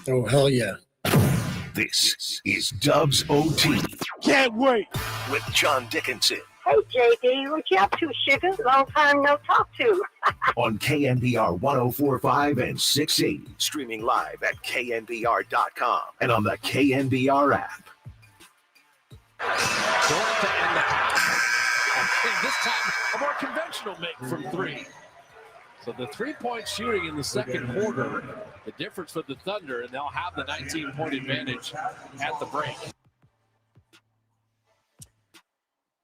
Oh, hell yeah. This is Dubs OT. Can't wait. With John Dickinson. Hey, JD, what you up to, sugar? Long time no talk to. On KNBR 104.5 and 680. Streaming live at knbr.com and on the KNBR app. Going to end the half. And this time, a more conventional make from three. So the three-point shooting in the second quarter, the difference for the Thunder, and they'll have the 19-point advantage at the break.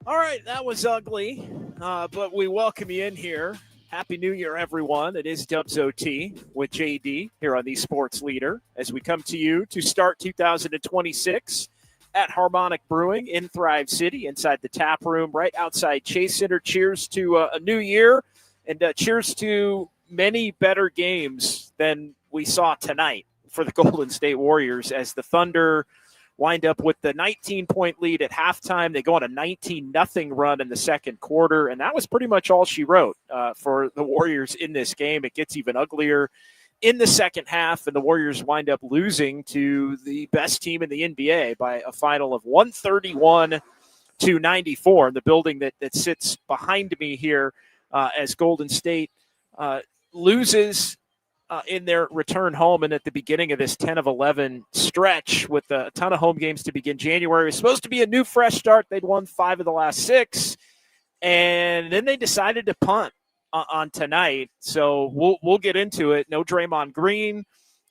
All right, that was ugly, but we welcome you in here. Happy New Year, everyone. It is Dubs OT with JD here on the Sports Leader as we come to you to start 2026 at Harmonic Brewing in Thrive City inside the tap room right outside Chase Center. Cheers to a new year. And cheers to many better games than we saw tonight for the Golden State Warriors as the Thunder wind up with the 19-point lead at halftime. They go on a 19-0 run in the second quarter, and that was pretty much all she wrote for the Warriors in this game. It gets even uglier in the second half, and the Warriors wind up losing to the best team in the NBA by a final of 131-94 in the building that sits behind me here. As Golden State loses in their return home and at the beginning of this 10 of 11 stretch with a ton of home games to begin January. It was supposed to be a new fresh start. They'd won 5 of the last 6, and then they decided to punt on tonight. So we'll get into it. No Draymond Green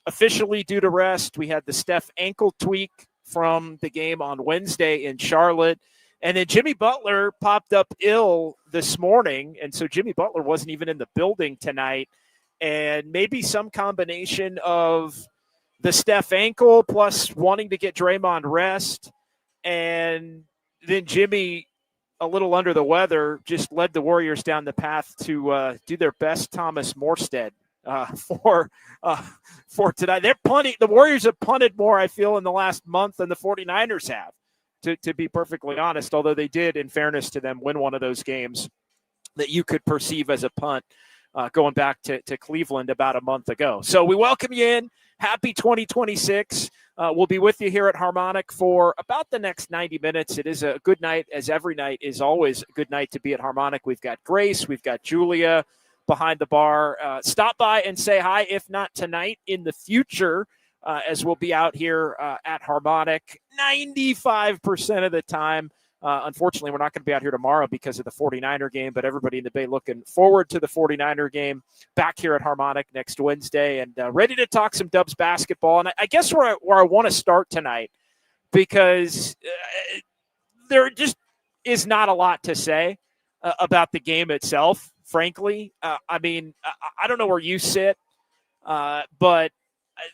officially due to rest. We had the Steph ankle tweak from the game on Wednesday in Charlotte. And then Jimmy Butler popped up ill this morning, and so Jimmy Butler wasn't even in the building tonight. And maybe some combination of the Steph ankle plus wanting to get Draymond rest, and then Jimmy, a little under the weather, just led the Warriors down the path to do their best Thomas Morstead for tonight. They're punting. The Warriors have punted more, I feel, in the last month than the 49ers have. To be perfectly honest, although they did, in fairness to them, win one of those games that you could perceive as a punt going back to Cleveland about a month ago. So we welcome you in. Happy 2026. We'll be with you here at Harmonic for about the next 90 minutes. It is a good night, as every night is always a good night to be at Harmonic. We've got Grace. We've got Julia behind the bar. Stop by and say hi, if not tonight, in the future. As we'll be out here at Harmonic 95% of the time. Unfortunately, we're not going to be out here tomorrow because of the 49er game, but everybody in the Bay looking forward to the 49er game back here at Harmonic next Wednesday and ready to talk some Dubs basketball. And I guess where I want to start tonight, because there just is not a lot to say about the game itself, frankly. I mean, I don't know where you sit, but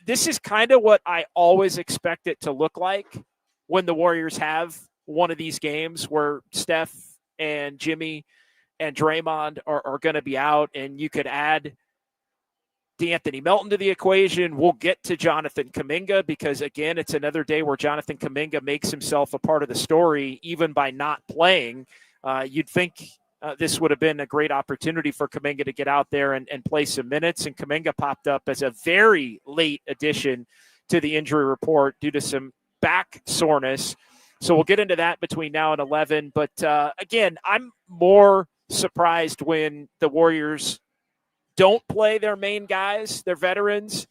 this is kind of what I always expect it to look like when the Warriors have one of these games where Steph and Jimmy and Draymond are going to be out, and you could add D'Anthony Melton to the equation. We'll get to Jonathan Kaminga because, again, it's another day where Jonathan Kaminga makes himself a part of the story even by not playing. You'd think this would have been a great opportunity for Kaminga to get out there and play some minutes, and Kaminga popped up as a very late addition to the injury report due to some back soreness. So we'll get into that between now and 11. But, again, I'm more surprised when the Warriors don't play their main guys, their veterans,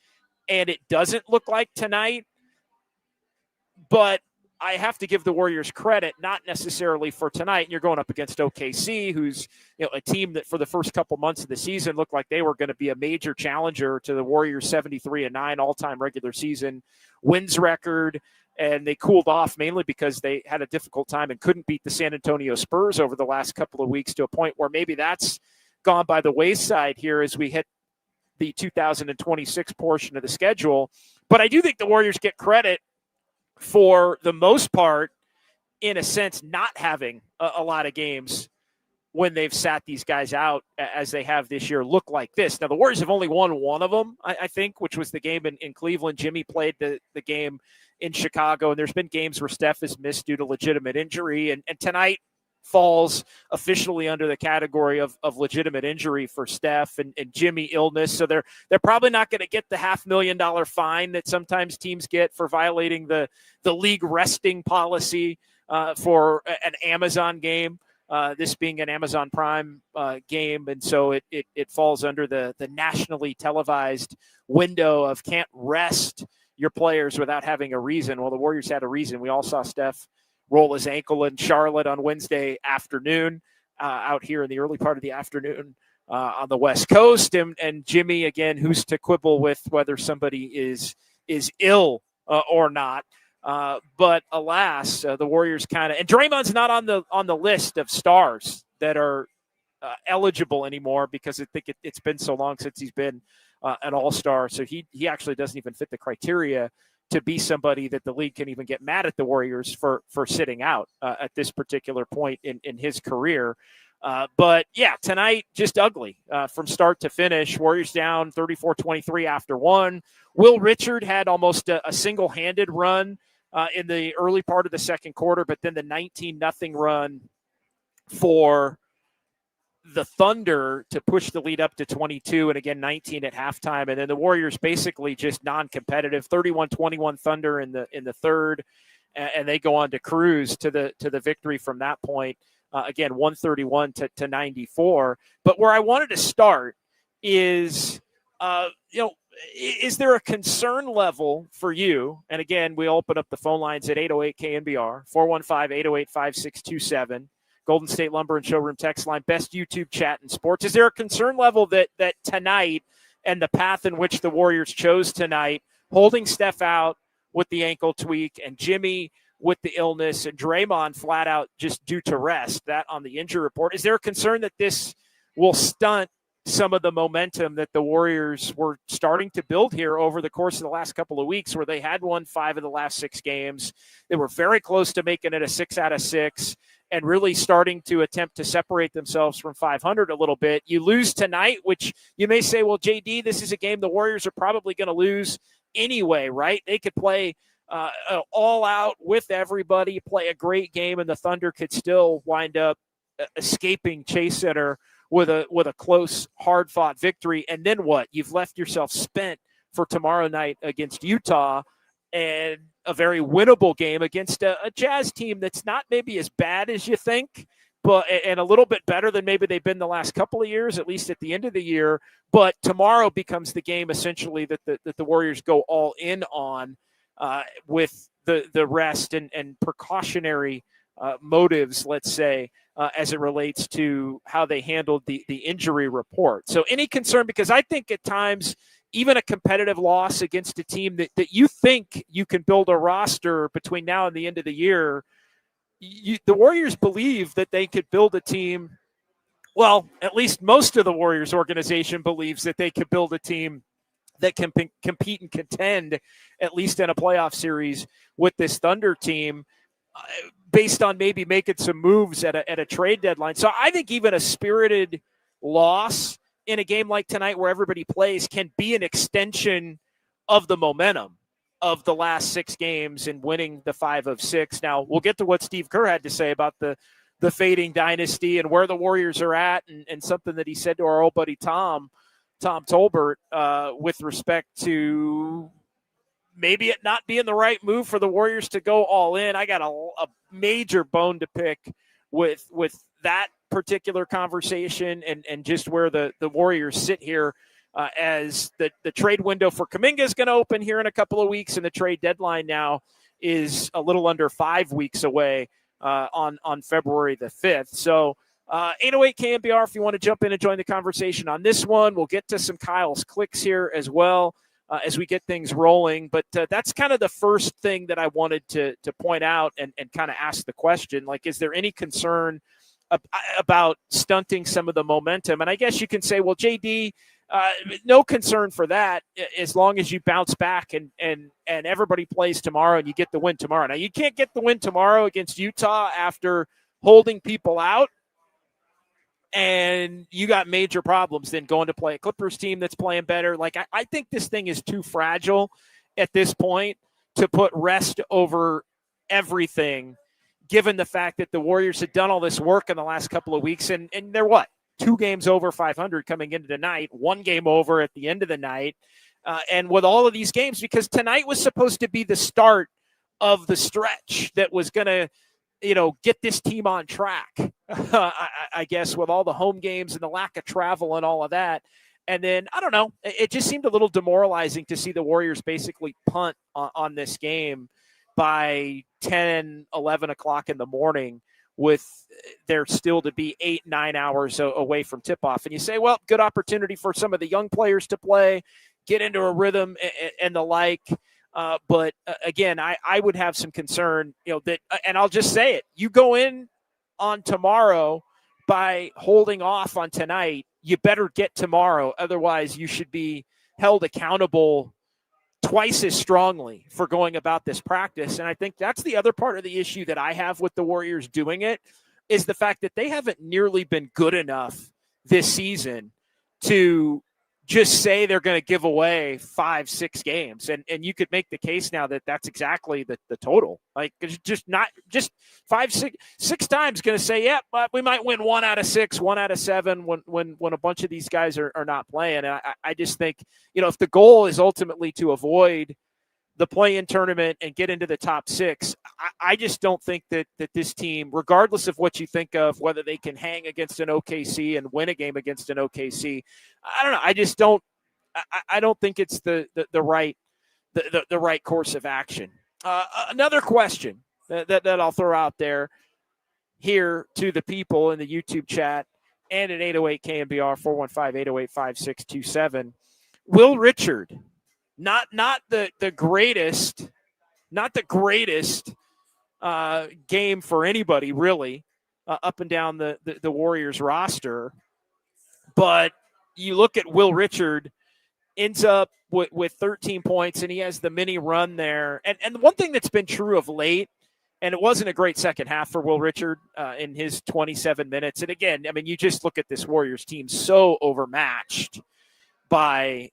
and it doesn't look like tonight. But I have to give the Warriors credit, not necessarily for tonight. You're going up against OKC, who's a team that for the first couple months of the season looked like they were going to be a major challenger to the Warriors' 73-9 all-time regular season wins record. And they cooled off mainly because they had a difficult time and couldn't beat the San Antonio Spurs over the last couple of weeks to a point where maybe that's gone by the wayside here as we hit the 2026 portion of the schedule. But I do think the Warriors get credit for the most part, in a sense, not having a lot of games when they've sat these guys out as they have this year look like this. Now, the Warriors have only won one of them, I think, which was the game in Cleveland. Jimmy played the game in Chicago, and there's been games where Steph has missed due to legitimate injury. And tonight, falls officially under the category of legitimate injury for Steph and Jimmy illness. So they're probably not going to get the $500,000 fine that sometimes teams get for violating the league resting policy for an Amazon game. This being an Amazon Prime game, and so it falls under the nationally televised window of can't rest your players without having a reason. Well, the Warriors had a reason. We all saw Steph roll his ankle in Charlotte on Wednesday afternoon, out here in the early part of the afternoon on the West Coast, and Jimmy, again, who's to quibble with whether somebody is ill or not. But alas, the Warriors and Draymond's not on the list of stars that are eligible anymore, because I think it's been so long since he's been an all-star. So he actually doesn't even fit the criteria to be somebody that the league can even get mad at the Warriors for sitting out at this particular point in his career. But yeah, tonight, just ugly from start to finish. Warriors down 34-23 after one. Will Richard had almost a single-handed run in the early part of the second quarter, but then the 19-0 run for the Thunder to push the lead up to 22, and again 19 at halftime, and then the Warriors basically just non-competitive. 31-21 Thunder in the third, and they go on to cruise to the victory from that point. Again, 131 to 94. But where I wanted to start is, is there a concern level for you? And again, we open up the phone lines at 808 KNBR, 415-808-5627. Golden State Lumber and Showroom text line, best YouTube chat in sports. Is there a concern level that tonight and the path in which the Warriors chose tonight, holding Steph out with the ankle tweak and Jimmy with the illness and Draymond flat out just due to rest, that on the injury report, is there a concern that this will stunt some of the momentum that the Warriors were starting to build here over the course of the last couple of weeks, where they had won 5 of the last 6 games? They were very close to making it a 6 out of 6 and really starting to attempt to separate themselves from 500 a little bit. You lose tonight, which you may say, well, JD, this is a game the Warriors are probably going to lose anyway, right? They could play all out with everybody, play a great game, and the Thunder could still wind up escaping Chase Center with a close, hard-fought victory. And then what? You've left yourself spent for tomorrow night against Utah, and a very winnable game against a Jazz team that's not maybe as bad as you think, but and a little bit better than maybe they've been the last couple of years, at least at the end of the year. But tomorrow becomes the game essentially that the Warriors go all in on with the rest and precautionary motives, let's say, as it relates to how they handled the injury report. So any concern? Because I think at times, even a competitive loss against a team that you think you can build a roster between now and the end of the year, the Warriors believe that they could build a team. Well, at least most of the Warriors organization believes that they could build a team that can compete and contend, at least in a playoff series with this Thunder team, based on maybe making some moves at a trade deadline. So I think even a spirited loss in a game like tonight where everybody plays can be an extension of the momentum of the last 6 games and winning the 5 of 6. Now, we'll get to what Steve Kerr had to say about the fading dynasty and where the Warriors are at, and something that he said to our old buddy Tom Tolbert with respect to maybe it not being the right move for the Warriors to go all in. I got a major bone to pick with that particular conversation and just where the Warriors sit here as the trade window for Kaminga is going to open here in a couple of weeks, and the trade deadline now is a little under 5 weeks away on February the 5th. So 808 KNBR if you want to jump in and join the conversation on this one. We'll get to some Kyle's clicks here as well as we get things rolling. But that's kind of the first thing that I wanted to point out and kind of ask the question, like, is there any concern about stunting some of the momentum? And I guess you can say, well, JD, no concern for that as long as you bounce back and everybody plays tomorrow and you get the win tomorrow. Now, you can't get the win tomorrow against Utah after holding people out, and you got major problems then going to play a Clippers team that's playing better. Like, I think this thing is too fragile at this point to put rest over everything given the fact that the Warriors had done all this work in the last couple of weeks, and they're what? 2 games over 500 coming into tonight, 1 game over at the end of the night. And with all of these games, because tonight was supposed to be the start of the stretch that was going to, get this team on track, I guess, with all the home games and the lack of travel and all of that. And then, I don't know, it just seemed a little demoralizing to see the Warriors basically punt on this game by 10, 11 o'clock in the morning, with there still to be 8-9 hours away from tip-off. And you say, well, good opportunity for some of the young players to play, get into a rhythm and the like. But again, I would have some concern, that, and I'll just say it, you go in on tomorrow by holding off on tonight, you better get tomorrow. Otherwise, you should be held accountable twice as strongly for going about this practice. And I think that's the other part of the issue that I have with the Warriors doing it, is the fact that they haven't nearly been good enough this season to just say they're going to give away 5-6 games. And you could make the case now that that's exactly the total. Like, it's just not just 5-6 times going to say, but we might win 1 out of 6, 1 out of 7 when a bunch of these guys are not playing. And I just think, if the goal is ultimately to avoid the play-in tournament and get into the top 6, I just don't think that this team, regardless of what you think of, whether they can hang against an OKC and win a game against an OKC, I don't know. I just don't. I don't think it's the right course of action. Another question that I'll throw out there here to the people in the YouTube chat and at 808 KNBR 415-808-5627. Will Richard, not the greatest game for anybody really, up and down the Warriors roster, but you look at Will Richard, ends up with 13 points, and he has the mini run there. And one thing that's been true of late, and it wasn't a great second half for Will Richard in his 27 minutes. And again, I mean, you just look at this Warriors team so overmatched by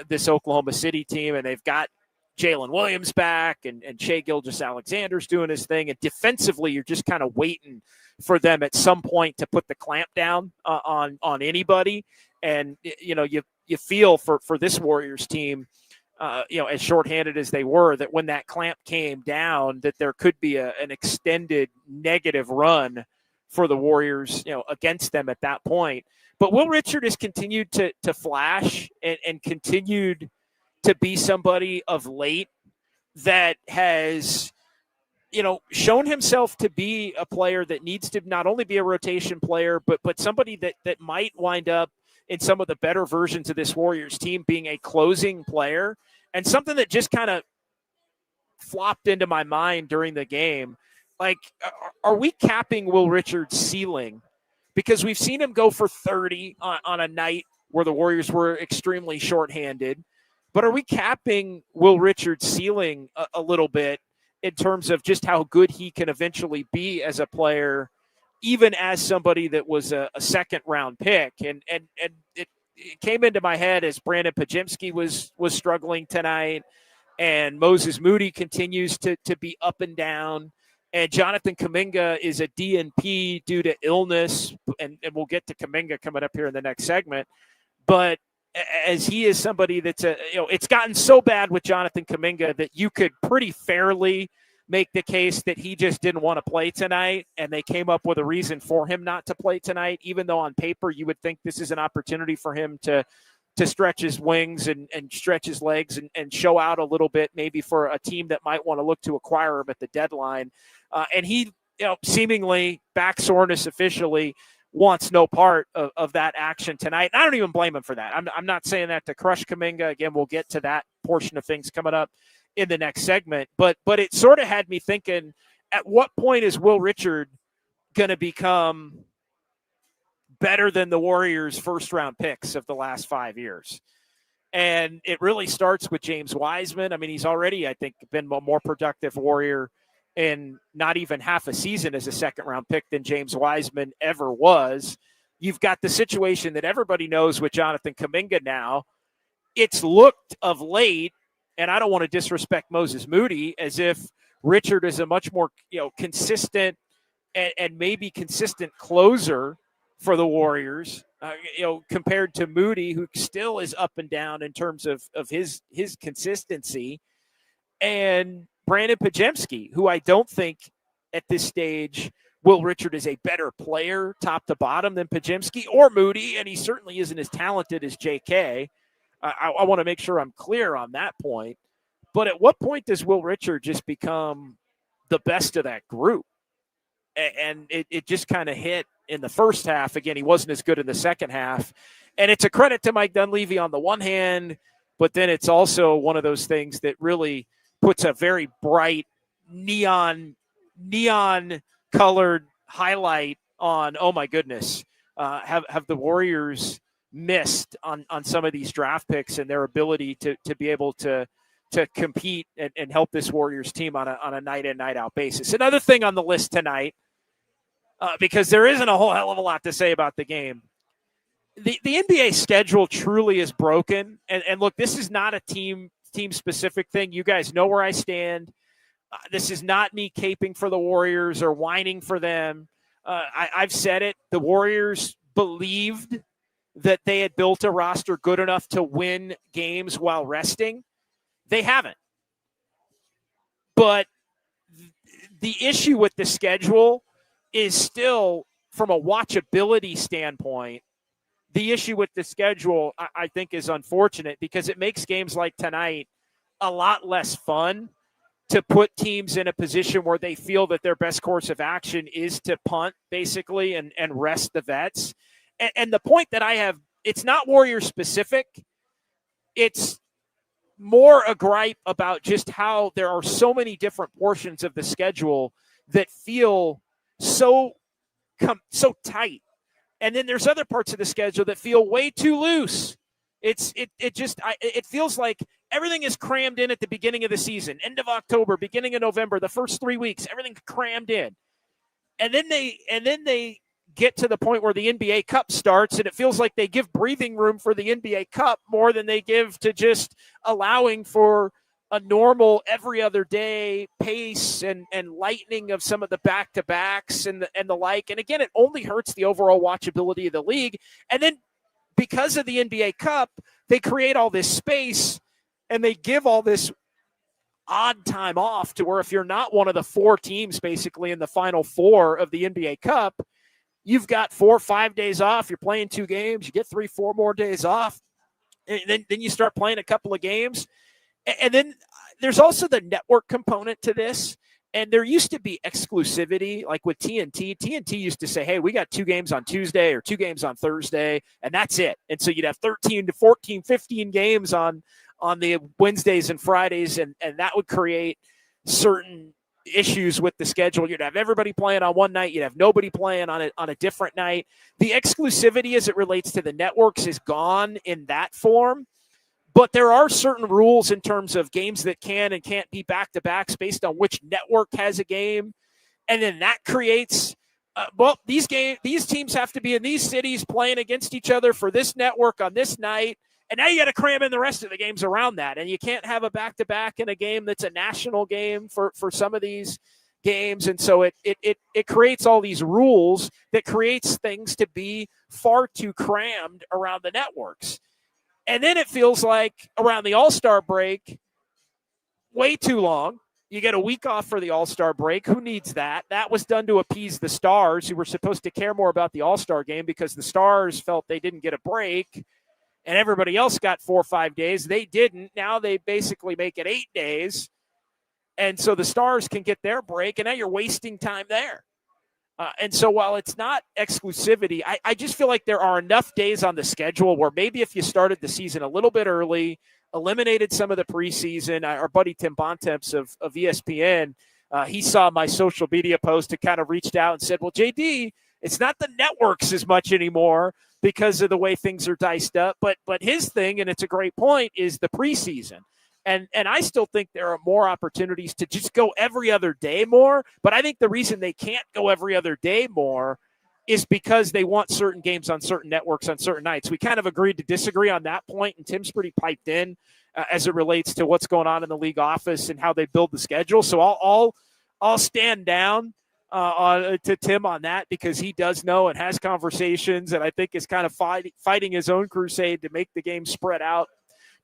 this Oklahoma City team, and they've got Jalen Williams back, and Shai Gilgeous-Alexander's doing his thing. And defensively, you're just kind of waiting for them at some point to put the clamp down on anybody. And, you feel for this Warriors team, as shorthanded as they were, that when that clamp came down, that there could be an extended negative run for the Warriors, against them at that point. But Will Richard has continued to flash and continued to be somebody of late that has, shown himself to be a player that needs to not only be a rotation player, but somebody that might wind up in some of the better versions of this Warriors team being a closing player. And something that just kind of flopped into my mind during the game, like, are we capping Will Richard's ceiling? Because we've seen him go for 30 on a night where the Warriors were extremely shorthanded. But are we capping Will Richard's ceiling a little bit in terms of just how good he can eventually be as a player, even as somebody that was a second-round pick? And it came into my head as Brandon Pajemski was struggling tonight, and Moses Moody continues to be up and down, and Jonathan Kaminga is a DNP due to illness, and we'll get to Kaminga coming up here in the next segment. But as he is somebody that's it's gotten so bad with Jonathan Kaminga that you could pretty fairly make the case that he just didn't want to play tonight, and they came up with a reason for him not to play tonight, even though on paper you would think this is an opportunity for him to stretch his wings and stretch his legs and show out a little bit, maybe for a team that might want to look to acquire him at the deadline. And he, seemingly, back soreness officially, wants no part of that action tonight. And I don't even blame him for that. I'm not saying that to crush Kaminga. Again, we'll get to that portion of things coming up in the next segment. But it sort of had me thinking, at what point is Will Richard going to become better than the Warriors' first-round picks of the last 5 years? And it really starts with James Wiseman. I mean, he's already, I think, been a more productive Warrior in not even half a season as a second-round pick than James Wiseman ever was. You've got the situation that everybody knows with Jonathan Kaminga now. It's looked of late and I don't want to disrespect Moses Moody, as if Richard is a much more, consistent and maybe consistent closer for the Warriors, compared to Moody, who still is up and down in terms of his consistency, and Brandon Pajemski, who I don't think at this stage Will Richard is a better player top to bottom than Pajemski or Moody, and he certainly isn't as talented as JK. I want to make sure I'm clear on that point. But at what point does Will Richard just become the best of that group? And it just kind of hit in the first half. Again, he wasn't as good in the second half. And it's a credit to Mike Dunleavy on the one hand, but then it's also one of those things that really puts a very bright neon colored highlight on, oh my goodness, have the Warriors missed on some of these draft picks and their ability to be able to compete and help this Warriors team on a night in, night out basis. Another thing on the list tonight, because there isn't a whole hell of a lot to say about the game. The NBA schedule truly is broken. And look, this is not a team specific thing. You guys know where I stand. This is not me caping for the Warriors or whining for them. I've said it. The Warriors believed that they had built a roster good enough to win games while resting. They haven't. But the issue with the schedule is still, from a watchability standpoint, the issue with the schedule, I think, is unfortunate because it makes games like tonight a lot less fun to put teams in a position where they feel that their best course of action is to punt, basically, and rest the vets. And the point that I have, it's not Warrior specific. It's more a gripe about just how there are so many different portions of the schedule that feel so tight. And then there's other parts of the schedule that feel way too loose. It feels like everything is crammed in at the beginning of the season, end of October, beginning of November, the first 3 weeks, everything crammed in. And then they get to the point where the NBA Cup starts, and it feels like they give breathing room for the NBA Cup more than they give to just allowing for a normal every other day pace and lightening of some of the back-to-backs and the like. And again, it only hurts the overall watchability of the league. And then because of the NBA Cup, they create all this space and they give all this odd time off to where if you're not one of the four teams basically in the final four of the NBA Cup, you've got 4 or 5 days off. You're playing 2 games. You get 3-4 more days off. And then you start playing a couple of games. And then there's also the network component to this. And there used to be exclusivity, like with TNT. TNT used to say, hey, we got 2 games on Tuesday or 2 games on Thursday, and that's it. And so you'd have 13 to 14, 15 games on the Wednesdays and Fridays, and that would create certain issues with the schedule. You'd have everybody playing on one night. You'd have nobody playing on a different night. The exclusivity as it relates to the networks is gone in that form. But there are certain rules in terms of games that can and can't be back-to-backs based on which network has a game. And then that creates, these teams have to be in these cities playing against each other for this network on this night. And now you got to cram in the rest of the games around that. And you can't have a back-to-back in a game that's a national game for some of these games. And so it creates all these rules that creates things to be far too crammed around the networks. And then it feels like around the All-Star break, way too long. You get a week off for the All-Star break. Who needs that? That was done to appease the Stars, who were supposed to care more about the All-Star game because the Stars felt they didn't get a break, and everybody else got 4 or 5 days. They didn't. Now they basically make it 8 days, and so the Stars can get their break, and now you're wasting time there. And so while it's not exclusivity, I just feel like there are enough days on the schedule where maybe if you started the season a little bit early, eliminated some of the preseason, our buddy Tim Bontemps of ESPN, he saw my social media post and kind of reached out and said, well, JD, it's not the networks as much anymore because of the way things are diced up. But his thing, and it's a great point, is the preseason. And I still think there are more opportunities to just go every other day more. But I think the reason they can't go every other day more is because they want certain games on certain networks on certain nights. We kind of agreed to disagree on that point, and Tim's pretty piped in. as it relates to what's going on in the league office and how they build the schedule. So I'll stand down to Tim on that, because he does know and has conversations, and I think is kind of fighting his own crusade to make the game spread out,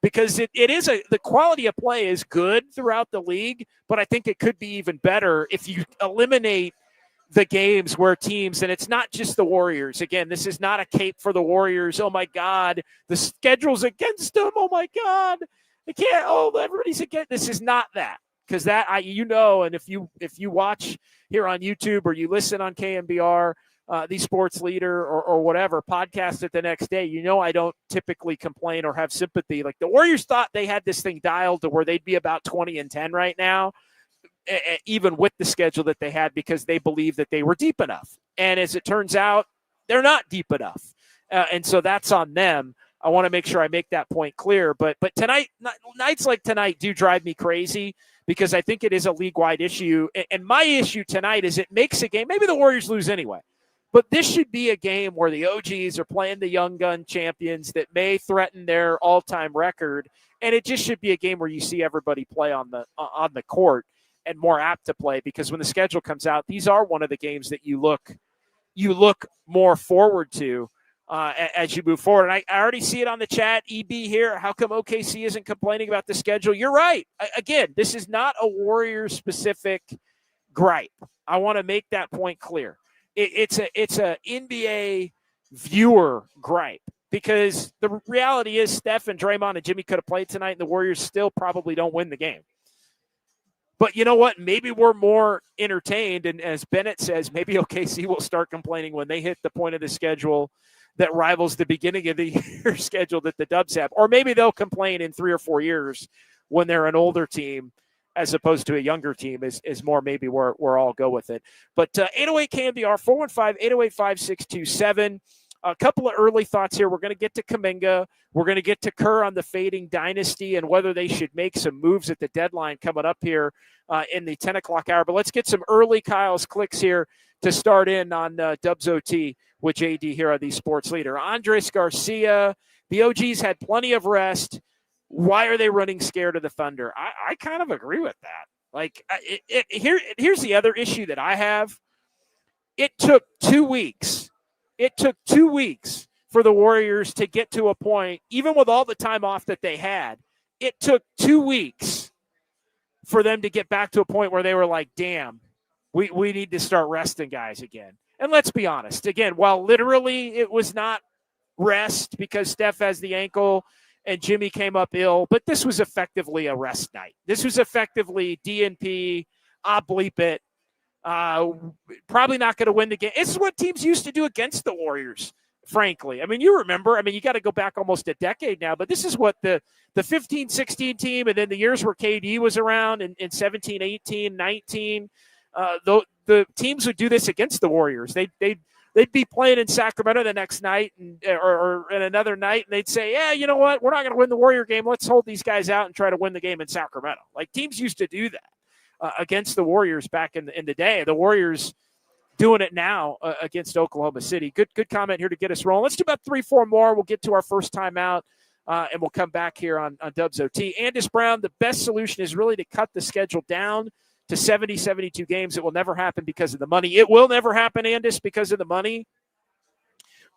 because the quality of play is good throughout the league, but I think it could be even better if you eliminate the games where teams, and it's not just the Warriors. Again, this is not a cape for the Warriors. Oh my God, the schedule's against them. Oh my God, they can't. Oh, everybody's against. This is not that, because that and if you watch here on YouTube or you listen on KNBR, the Sports Leader or whatever podcast it the next day, I don't typically complain or have sympathy. Like, the Warriors thought they had this thing dialed to where they'd be about 20-10 right now, even with the schedule that they had, because they believed that they were deep enough. And as it turns out, they're not deep enough. And so that's on them. I want to make sure I make that point clear. But tonight, nights like tonight do drive me crazy, because I think it is a league-wide issue. And my issue tonight is it makes a game. Maybe the Warriors lose anyway, but this should be a game where the OGs are playing the young gun champions that may threaten their all-time record. And it just should be a game where you see everybody play on the court, and more apt to play, because when the schedule comes out, these are one of the games that you look more forward to as you move forward. And I already see it on the chat. EB here. How come OKC isn't complaining about the schedule? You're right. Again, this is not a Warriors-specific gripe. I want to make that point clear. It's a NBA viewer gripe, because the reality is Steph and Draymond and Jimmy could have played tonight, and the Warriors still probably don't win the game. But you know what? Maybe we're more entertained, and as Bennett says, maybe OKC will start complaining when they hit the point of the schedule that rivals the beginning of the year schedule that the Dubs have. Or maybe they'll complain in 3 or 4 years when they're an older team as opposed to a younger team is more maybe where I'll go with it. But 808 KNBR, 415-808-5627. A couple of early thoughts here. We're going to get to Kaminga. We're going to get to Kerr on the fading Dynasty and whether they should make some moves at the deadline coming up here in the 10 o'clock hour. But let's get some early Kyle's clicks here to start in on Dubs OT with JD here on the Sports Leader. Andres Garcia, the OGs had plenty of rest. Why are they running scared of the Thunder? I kind of agree with that. Like, here's the other issue that I have. It took 2 weeks. It took 2 weeks for the Warriors to get to a point, even with all the time off that they had. It took 2 weeks for them to get back to a point where they were like, damn, we need to start resting guys again. And let's be honest, again, while literally it was not rest because Steph has the ankle and Jimmy came up ill, but this was effectively a rest night. This was effectively DNP, I'll bleep it. Probably not going to win the game. This is what teams used to do against the Warriors, frankly. I mean, you remember, you got to go back almost a decade now, but this is what the 15-16 team, and then the years where KD was around in 17, 18, 19, the teams would do this against the Warriors. They'd be playing in Sacramento the next night or in another night, and they'd say, yeah, you know what? We're not going to win the Warrior game. Let's hold these guys out and try to win the game in Sacramento. Like, teams used to do that against the Warriors back in the day. The Warriors doing it now against Oklahoma City. Good comment here to get us rolling. Let's do about 3-4 more. We'll get to our first time out, and we'll come back here on Dubs OT. Andis Brown, the best solution is really to cut the schedule down to 70, 72 games. It will never happen because of the money. It will never happen, Andis, because of the money.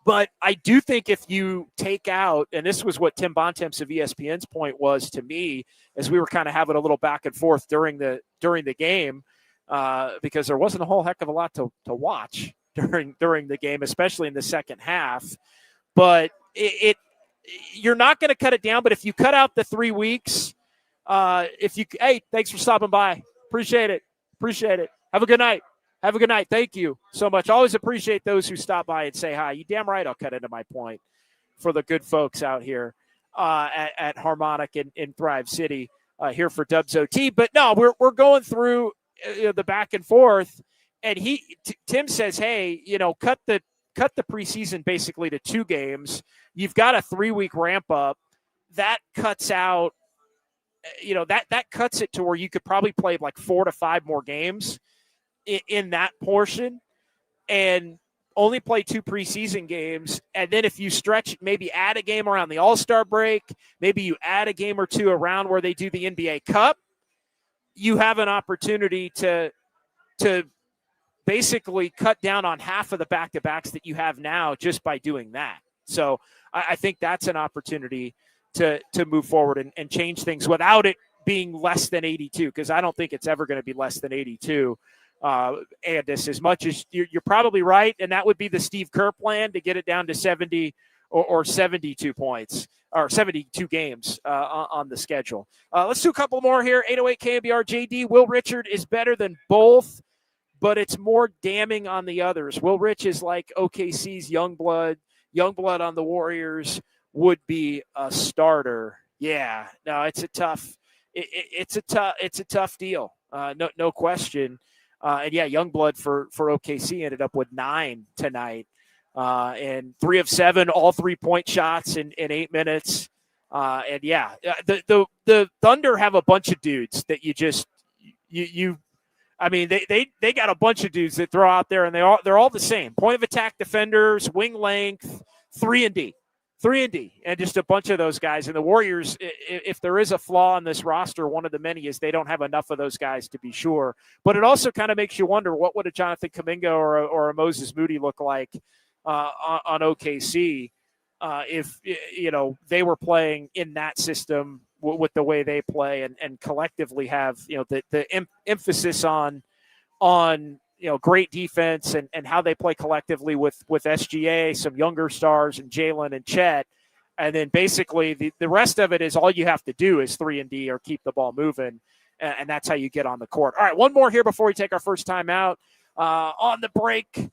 But I do think if you take out, and this was what Tim Bontemps of ESPN's point was to me, as we were kind of having a little back and forth during the game, because there wasn't a whole heck of a lot to watch during the game, especially in the second half. But you're not going to cut it down. But if you cut out the 3 weeks, hey, thanks for stopping by. Appreciate it. Have a good night. Thank you so much. Always appreciate those who stop by and say hi. You damn right I'll cut into my point for the good folks out here at Harmonic in Thrive City here for Dubs OT. But no, we're going through the back and forth, and Tim says, hey, cut the preseason basically to 2 games. You've got a 3-week ramp up. That cuts out, that cuts it to where you could probably play like 4 to 5 more games in that portion. And only play 2 preseason games, and then if you stretch, maybe add a game around the All-Star break, maybe you add a game or 2 around where they do the NBA Cup, you have an opportunity to basically cut down on half of the back-to-backs that you have now just by doing that. So I think that's an opportunity to move forward and change things without it being less than 82, because I don't think it's ever going to be less than 82. And this, as much as you're probably right, and that would be the Steve Kerr plan, to get it down to 70 or 72 points or 72 games on the schedule. Let's do a couple more here. 808 KNBR JD. Will Richard is better than both, but it's more damning on the others. Will Rich is like OKC's Youngblood. Youngblood on the Warriors would be a starter. Yeah, no, it's a tough deal. No question. And yeah, Youngblood for OKC ended up with 9 tonight, and 3 of 7, all 3-point shots in 8 minutes. And yeah, the Thunder have a bunch of dudes that I mean, they got a bunch of dudes that throw out there, and they're all the same. Point of attack defenders, wing length, 3 and D, and just a bunch of those guys. And the Warriors, if there is a flaw in this roster, one of the many is they don't have enough of those guys to be sure. But it also kind of makes you wonder, what would a Jonathan Kaminga or a Moses Moody look like on OKC if they were playing in that system with the way they play and collectively have the emphasis on great defense and how they play collectively with SGA, some younger stars, and Jalen and Chet. And then basically the rest of it is all you have to do is 3 and D or keep the ball moving. And that's how you get on the court. All right, one more here before we take our first time out. On the break,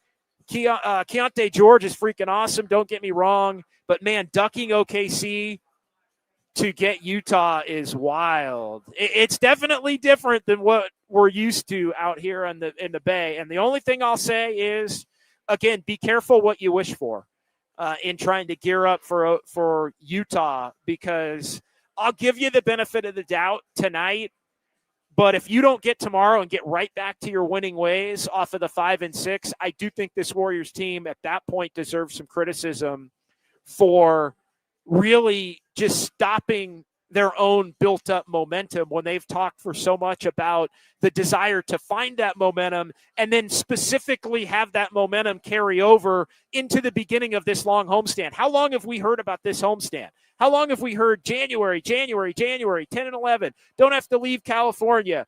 Keontae George is freaking awesome. Don't get me wrong. But, man, ducking OKC to get Utah is wild. It's definitely different than what we're used to out here in the Bay. And the only thing I'll say is, again, be careful what you wish for in trying to gear up for Utah, because I'll give you the benefit of the doubt tonight. But if you don't get tomorrow and get right back to your winning ways off of the 5 and 6, I do think this Warriors team at that point deserves some criticism for really just stopping their own built-up momentum when they've talked for so much about the desire to find that momentum and then specifically have that momentum carry over into the beginning of this long homestand. How long have we heard about this homestand? How long have we heard January, 10 and 11, don't have to leave California,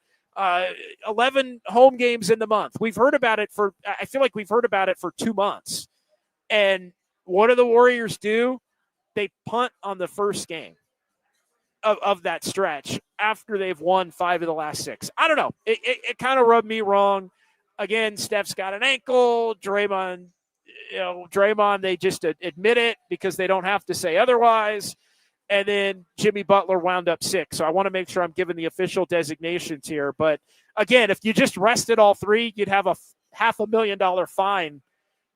11 home games in the month? I feel like we've heard about it for 2 months. And what do the Warriors do? They punt on the first game of that stretch after they've won 5 of the last 6. I don't know. It kind of rubbed me wrong. Again, Steph's got an ankle. Draymond, they just admit it because they don't have to say otherwise. And then Jimmy Butler wound up sick. So I want to make sure I'm giving the official designations here. But again, if you just rested all 3, you'd have a $500,000 fine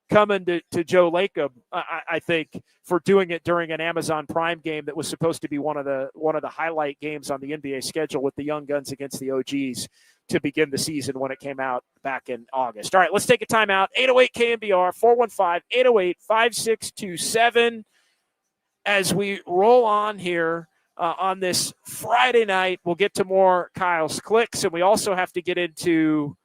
coming to Joe Lacob, I think, for doing it during an Amazon Prime game that was supposed to be one of the highlight games on the NBA schedule with the Young Guns against the OGs to begin the season when it came out back in August. All right, let's take a timeout. 808 KNBR, 415-808-5627. As we roll on here on this Friday night, we'll get to more Kyle's clicks, and we also have to get into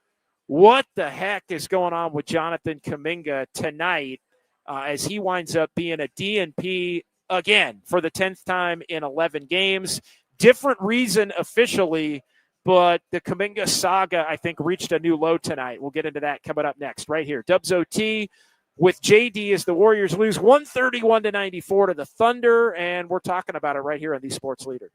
what the heck is going on with Jonathan Kaminga tonight as he winds up being a DNP again for the 10th time in 11 games. Different reason officially, but the Kaminga saga, I think, reached a new low tonight. We'll get into that coming up next right here. Dubs OT with JD as the Warriors lose 131-94 to the Thunder, and we're talking about it right here on the Sports Leader.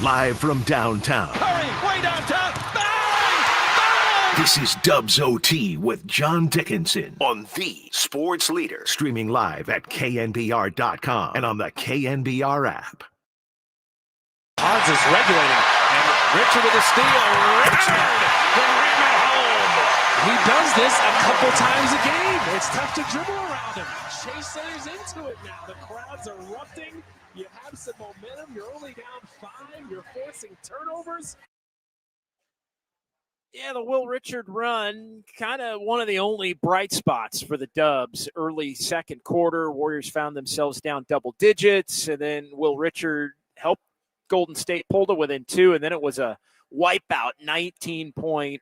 Live from downtown. Curry, way downtown. Bang! Bang! This is Dubs OT with John Dickinson on the Sports Leader. Streaming live at KNBR.com and on the KNBR app. Hans is regulating. And Richard with a steal. Richard! The rim at home. He does this a couple times a game. It's tough to dribble around him. Shea Sayers into it now. The crowd's erupting. You have some momentum. You're only down 5. You're forcing turnovers. Yeah, the Will Richard run, kind of one of the only bright spots for the Dubs. Early second quarter, Warriors found themselves down double digits, and then Will Richard helped Golden State pull to within 2, and then it was a wipeout, 19-0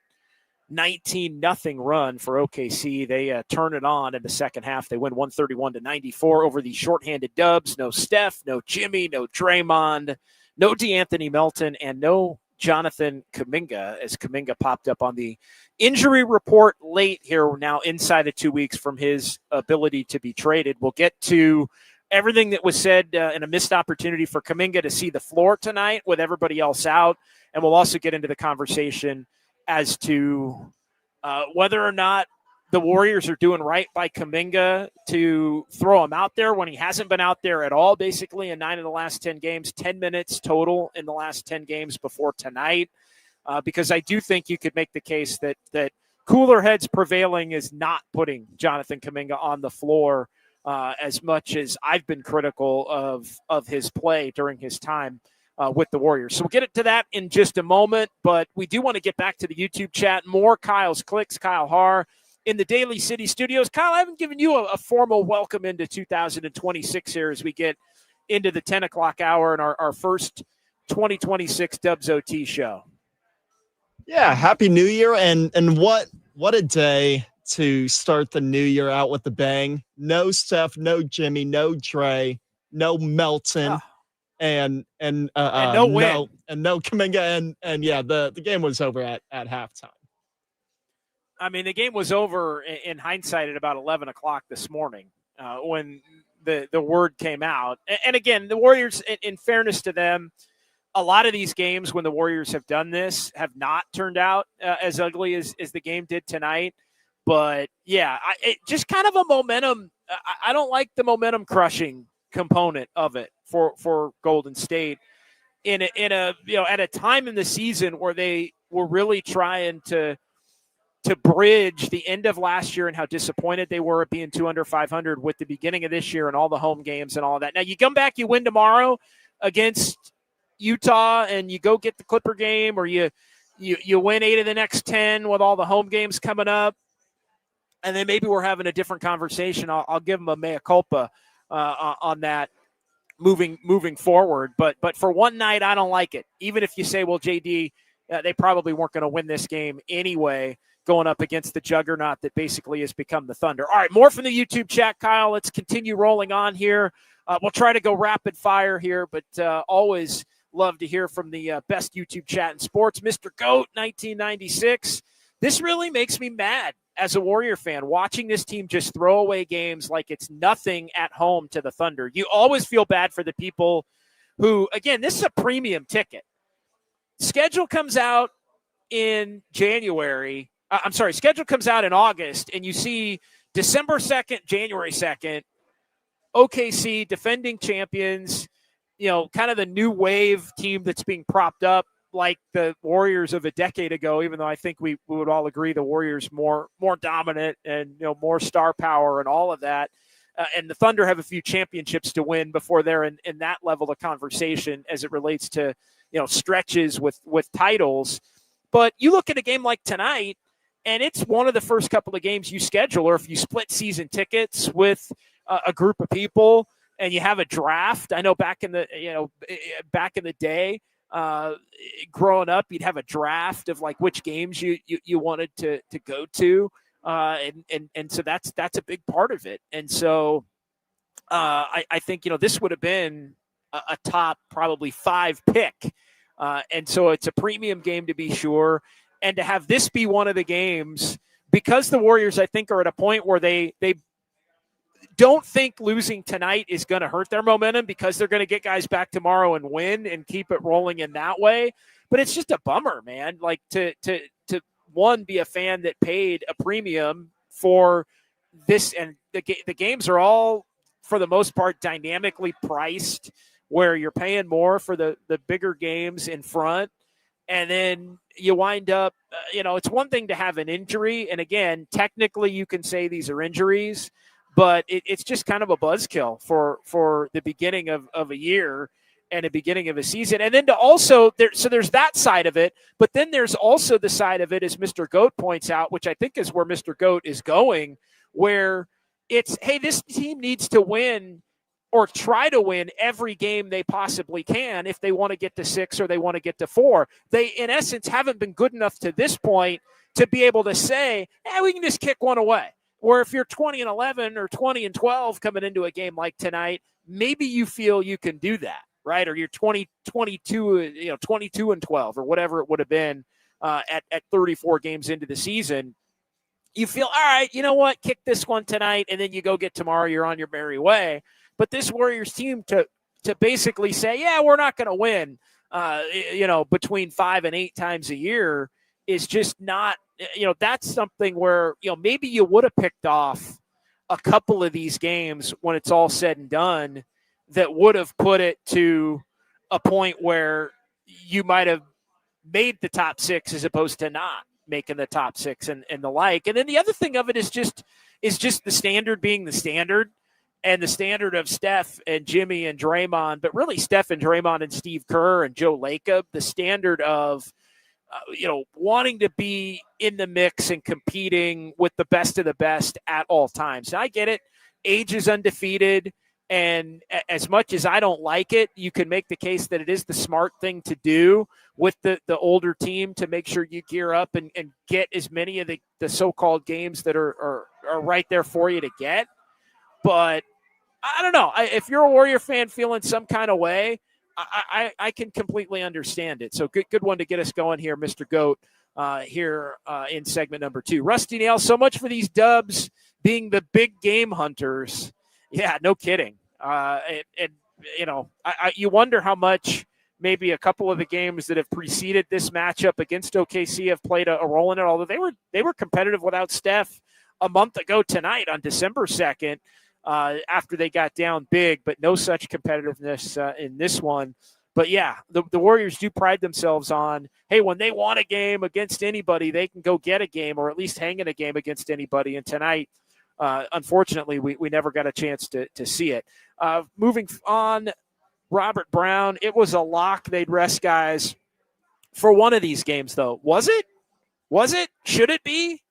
run for OKC. They turn it on in the second half. They win 131-94 over the shorthanded Dubs. No Steph, no Jimmy, no Draymond, no DeAnthony Melton, and no Jonathan Kaminga, as Kaminga popped up on the injury report late here, now inside of 2 weeks from his ability to be traded. We'll get to everything that was said in a missed opportunity for Kaminga to see the floor tonight with everybody else out, and we'll also get into the conversation as to whether or not the Warriors are doing right by Kaminga to throw him out there when he hasn't been out there at all, basically, in 9 of the last 10 games, 10 minutes total in the last 10 games before tonight, because I do think you could make the case that cooler heads prevailing is not putting Jonathan Kaminga on the floor as much as I've been critical of his play during his time with the Warriors. So we'll get to that in just a moment, but we do want to get back to the YouTube chat. More Kyle's Clicks, Kyle Haar in the Daly City Studios. Kyle, I haven't given you a formal welcome into 2026 here as we get into the 10 o'clock hour and our first 2026 Dubs OT show. Yeah, Happy New Year, and what a day to start the new year out with a bang. No Steph, no Jimmy, no Dray, no Melton, and no win. No Kaminga, and yeah, the game was over at halftime. I mean, the game was over in hindsight at about 11 o'clock this morning when the word came out. And again, the Warriors, in fairness to them, a lot of these games when the Warriors have done this have not turned out as ugly as the game did tonight. But, yeah, it just kind of a momentum. I don't like the momentum crushing component of it for Golden State in a at a time in the season where they were really trying to bridge the end of last year and how disappointed they were at being 2 under 500 with the beginning of this year and all the home games and all that. Now you come back, you win tomorrow against Utah, and you go get the Clipper game, or you win 8 of the next 10 with all the home games coming up, and then maybe we're having a different conversation. I'll give them a mea culpa on that moving forward. But for one night, I don't like it. Even if you say, well, JD, they probably weren't going to win this game anyway, going up against the juggernaut that basically has become the Thunder. All right, more from the YouTube chat, Kyle. Let's continue rolling on here. We'll try to go rapid fire here, but always love to hear from the best YouTube chat in sports. Mr. GOAT, 1996. This really makes me mad as a Warrior fan, watching this team just throw away games like it's nothing at home to the Thunder. You always feel bad for the people who, again, this is a premium ticket. Schedule comes out in January. Schedule comes out in August, and you see December 2nd, January 2nd, OKC, defending champions, kind of the new wave team that's being propped up like the Warriors of a decade ago, even though I think we would all agree the Warriors more dominant and, more star power and all of that. And the Thunder have a few championships to win before they're in that level of conversation as it relates to, stretches with titles. But you look at a game like tonight, and it's one of the first couple of games you schedule, or if you split season tickets with a group of people and you have a draft. I know back in the day, growing up, you'd have a draft of like which games you wanted to go to. And so that's a big part of it. And so I think, this would have been a top probably 5 pick. And so it's a premium game to be sure. And to have this be one of the games, because the Warriors, I think, are at a point where they don't think losing tonight is going to hurt their momentum because they're going to get guys back tomorrow and win and keep it rolling in that way. But it's just a bummer, man. Like to one, be a fan that paid a premium for this, and the games are all, for the most part, dynamically priced, where you're paying more for the bigger games in front. And then you wind up, it's one thing to have an injury. And again, technically you can say these are injuries, but it's just kind of a buzzkill for the beginning of a year and the beginning of a season. And then there's that side of it, but then there's also the side of it, as Mr. Goat points out, which I think is where Mr. Goat is going, where it's, hey, this team needs to win or try to win every game they possibly can if they want to get to 6 or they want to get to 4. They, in essence, haven't been good enough to this point to be able to say, hey, we can just kick one away. Or if you're 20-11 or 20-12 coming into a game like tonight, maybe you feel you can do that, right? Or you're 22-12 or whatever it would have been at 34 games into the season. You feel, all right, you know what, kick this one tonight, and then you go get tomorrow, you're on your merry way. But this Warriors team to basically say, yeah, we're not going to win, between 5 and 8 times a year is just not, that's something where, maybe you would have picked off a couple of these games when it's all said and done that would have put it to a point where you might have made the top 6 as opposed to not making the top 6 and the like. And then the other thing of it is just the standard being the standard, and the standard of Steph and Jimmy and Draymond, but really Steph and Draymond and Steve Kerr and Joe Lacob, the standard of, wanting to be in the mix and competing with the best of the best at all times. Now, I get it. Age is undefeated. And as much as I don't like it, you can make the case that it is the smart thing to do with the older team to make sure you gear up and get as many of the so-called games that are right there for you to get. But I don't know. If you're a Warrior fan feeling some kind of way, I can completely understand it. So good one to get us going here, Mr. Goat, here in segment number 2. Rusty Nail, so much for these Dubs being the big game hunters. Yeah, no kidding. You wonder how much maybe a couple of the games that have preceded this matchup against OKC have played a role in it, although they were competitive without Steph a month ago tonight on December 2nd. After they got down big, but no such competitiveness in this one. But yeah, the Warriors do pride themselves on, hey, when they want a game against anybody, they can go get a game or at least hang in a game against anybody. And tonight, unfortunately, we never got a chance to see it. Moving on, Robert Brown, it was a lock they'd rest guys for one of these games, though. Was it? Should it be?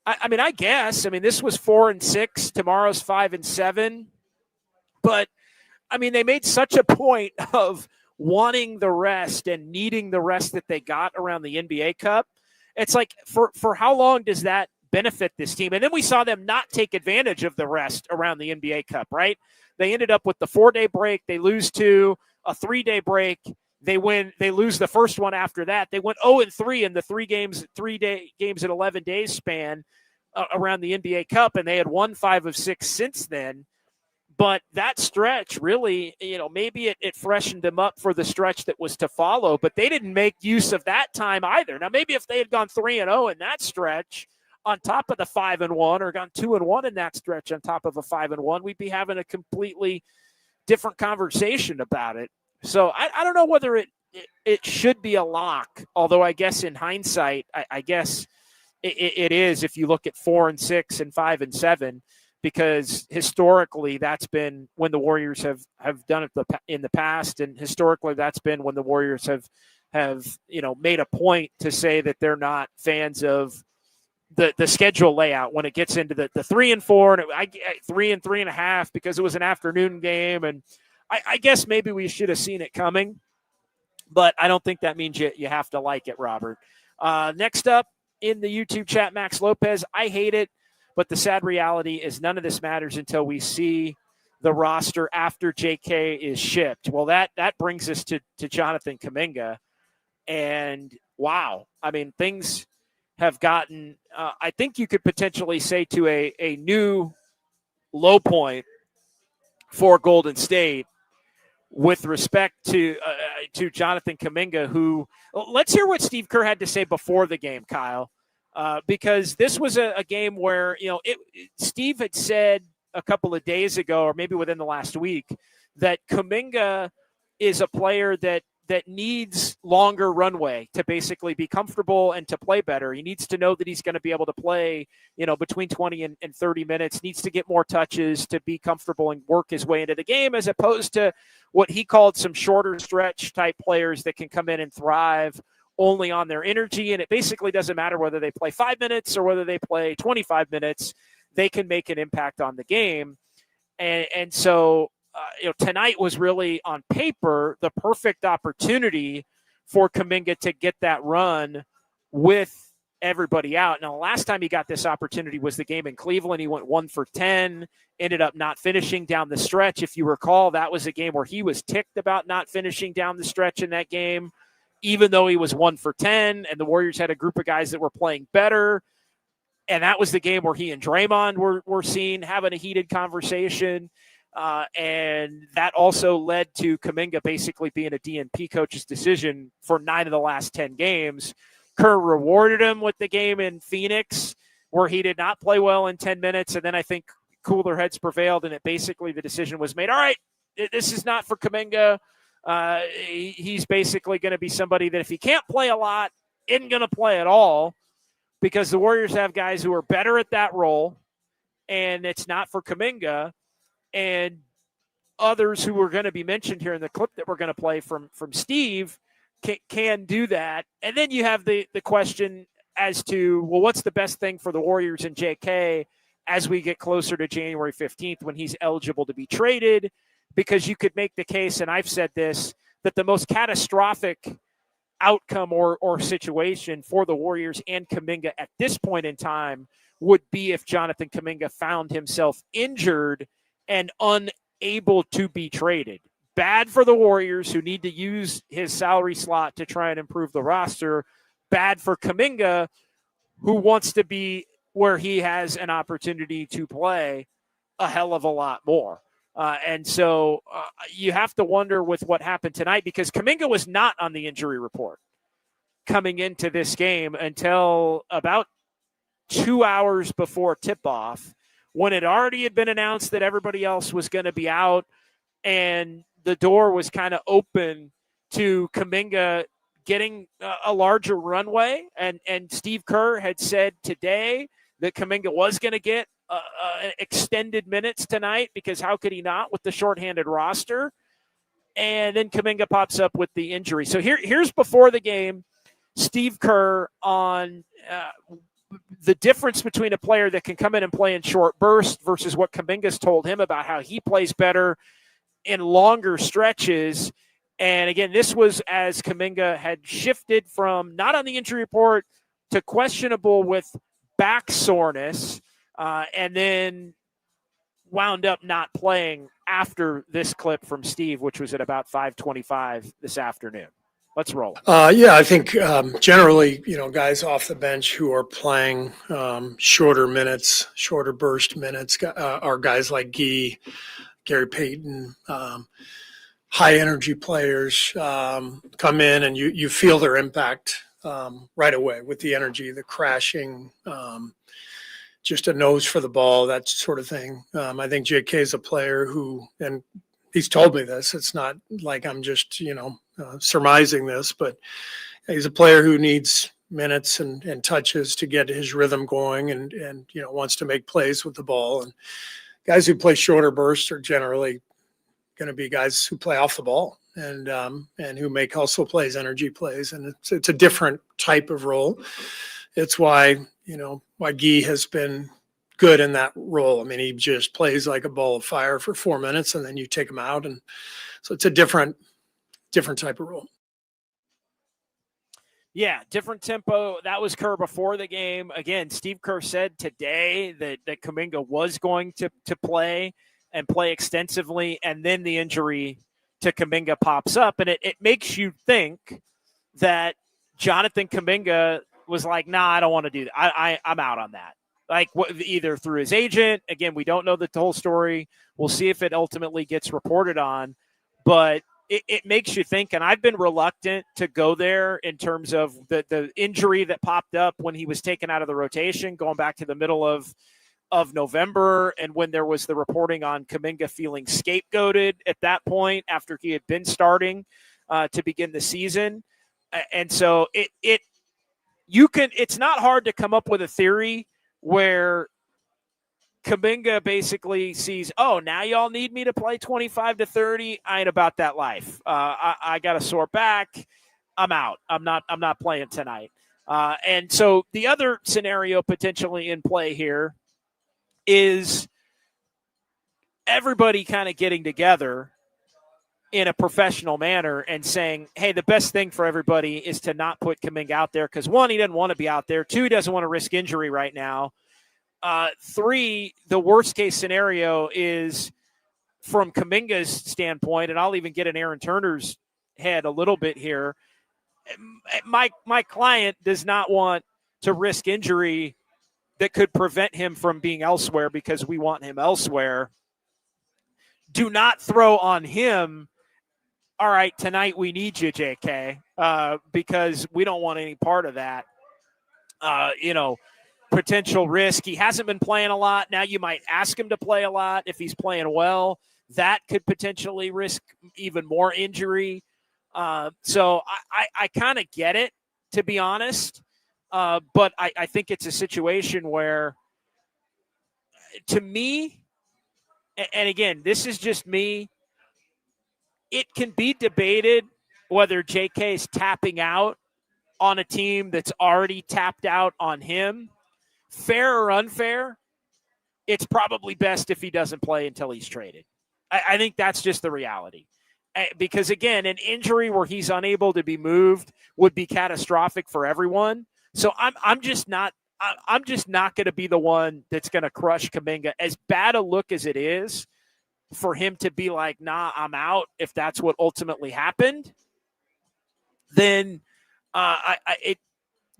I guess. This was 4-6. Tomorrow's 5-7. But, they made such a point of wanting the rest and needing the rest that they got around the NBA Cup. It's like, for how long does that benefit this team? And then we saw them not take advantage of the rest around the NBA Cup, right? They ended up with the 4-day break. They lose 2, a 3-day break. They lose the first one after that. They went 0-3 in the 3 games in 11 days span around the NBA Cup, and they had won 5 of 6 since then. But that stretch really, maybe it freshened them up for the stretch that was to follow, but they didn't make use of that time either. Now, maybe if they had gone 3-0 in that stretch on top of the 5-1 or gone 2-1 in that stretch on top of a 5-1, we'd be having a completely different conversation about it. So I don't know whether it should be a lock, although I guess in hindsight, I guess it is if you look at 4-6 and 5-7, because historically that's been when the Warriors have done it in the past, and historically that's been when the Warriors have made a point to say that they're not fans of the schedule layout when it gets into the 3-4 and 3 and 3.5 because it was an afternoon game, and I guess maybe we should have seen it coming, but I don't think that means you have to like it, Robert. Next up in the YouTube chat, Max Lopez, I hate it, but the sad reality is none of this matters until we see the roster after JK is shipped. Well, that brings us to Jonathan Kaminga, and wow, things have gotten, I think you could potentially say, to a new low point for Golden State with respect to Jonathan Kaminga, who let's hear what Steve Kerr had to say before the game, Kyle, because this was a game where, Steve had said a couple of days ago, or maybe within the last week, that Kaminga is a player that needs longer runway to basically be comfortable and to play better. He needs to know that he's going to be able to play, between 20 and 30 minutes, needs to get more touches to be comfortable and work his way into the game, as opposed to what he called some shorter stretch type players that can come in and thrive only on their energy. And it basically doesn't matter whether they play 5 minutes or whether they play 25 minutes, they can make an impact on the game. And so, tonight was really, on paper, the perfect opportunity for Kaminga to get that run with everybody out. Now, the last time he got this opportunity was the game in Cleveland. He went 1 for 10, ended up not finishing down the stretch. If you recall, that was a game where he was ticked about not finishing down the stretch in that game, even though he was 1 for 10, and the Warriors had a group of guys that were playing better. And that was the game where he and Draymond were seen having a heated conversation. And that also led to Kaminga basically being a DNP coach's decision for 9 of the last 10 games. Kerr rewarded him with the game in Phoenix, where he did not play well in 10 minutes. And then I think cooler heads prevailed, and the decision was made. All right, this is not for Kaminga. He's basically going to be somebody that if he can't play a lot, isn't going to play at all, because the Warriors have guys who are better at that role, and it's not for Kaminga. And others who are going to be mentioned here in the clip that we're going to play from Steve can do that. And then you have the question as to, well, what's the best thing for the Warriors and JK as we get closer to January 15th when he's eligible to be traded? Because you could make the case, and I've said this, that the most catastrophic outcome or situation for the Warriors and Kaminga at this point in time would be if Jonathan Kaminga found himself injured and unable to be traded. Bad for the Warriors, who need to use his salary slot to try and improve the roster. Bad for Kaminga, who wants to be where he has an opportunity to play a hell of a lot more. And so you have to wonder with what happened tonight, because Kaminga was not on the injury report coming into this game until about 2 hours before tip-off, when it already had been announced that everybody else was going to be out, and the door was kind of open to Kaminga getting a larger runway. And Steve Kerr had said today that Kaminga was going to get extended minutes tonight, because how could he not with the shorthanded roster? And then Kaminga pops up with the injury. So here's before the game, Steve Kerr on the difference between a player that can come in and play in short bursts versus what Kaminga's told him about how he plays better in longer stretches. And again, this was as Kaminga had shifted from not on the injury report to questionable with back soreness, and then wound up not playing after this clip from Steve, which was at about 5:25 this afternoon. Let's roll. Yeah, I think generally, guys off the bench who are playing shorter minutes, shorter burst minutes, are guys like Gee, Gary Payton, high energy players come in, and you feel their impact right away with the energy, the crashing, just a nose for the ball, that sort of thing. I think JK is a player who, and he's told me this, it's not like I'm just, surmising this, but he's a player who needs minutes and touches to get his rhythm going, and wants to make plays with the ball. And guys who play shorter bursts are generally going to be guys who play off the ball and who make hustle plays, energy plays. And it's a different type of role. It's why Gee has been good in that role. I mean, he just plays like a ball of fire for 4 minutes, and then you take him out. And so it's a different type of role. Yeah, different tempo. That was Kerr before the game. Again, Steve Kerr said today that Kaminga was going to play and play extensively, and then the injury to Kaminga pops up. And it makes you think that Jonathan Kaminga was like, nah, I don't want to do that. I'm out on that. like either through his agent. Again, we don't know the whole story. We'll see if it ultimately gets reported on, but it makes you think, and I've been reluctant to go there in terms of the injury that popped up when he was taken out of the rotation, going back to the middle of November, and when there was the reporting on Kaminga feeling scapegoated at that point after he had been starting to begin the season. And so it's not hard to come up with a theory where Kaminga basically sees, oh, now y'all need me to play 25 to 30. I ain't about that life. I got a sore back. I'm out. I'm not playing tonight. And so the other scenario potentially in play here is everybody kind of getting together in a professional manner and saying, hey, the best thing for everybody is to not put Kaminga out there because, one, he doesn't want to be out there. Two, he doesn't want to risk injury right now. Three, the worst case scenario is from Kaminga's standpoint, and I'll even get in Aaron Turner's head a little bit here. My client does not want to risk injury that could prevent him from being elsewhere because we want him elsewhere. Do not throw on him, all right, tonight we need you, JK, because we don't want any part of that. Potential risk. He hasn't been playing a lot. Now you might ask him to play a lot. If he's playing well, that could potentially risk even more injury. So I kind of get it, to be honest. But I think it's a situation where, to me, and again, this is just me, it can be debated whether JK is tapping out on a team that's already tapped out on him. Fair or unfair, it's probably best if he doesn't play until he's traded. I think that's just the reality. Because, again, an injury where he's unable to be moved would be catastrophic for everyone. So I'm just not going to be the one that's going to crush Kaminga. As bad a look as it is for him to be like, nah, I'm out, if that's what ultimately happened, then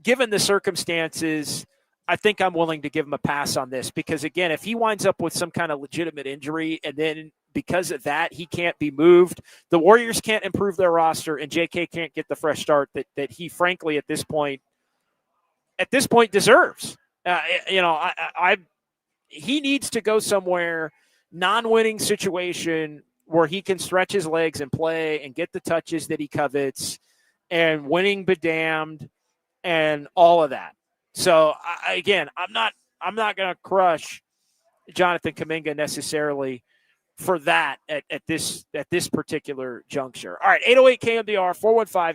given the circumstances, I think I'm willing to give him a pass on this because, again, if he winds up with some kind of legitimate injury and then because of that he can't be moved, the Warriors can't improve their roster and JK can't get the fresh start that he, frankly, at this point deserves. He needs to go somewhere, non-winning situation where he can stretch his legs and play and get the touches that he covets and winning be damned and all of that. So again, I'm not going to crush Jonathan Kaminga necessarily for that at this particular juncture. All right, 808 KMDR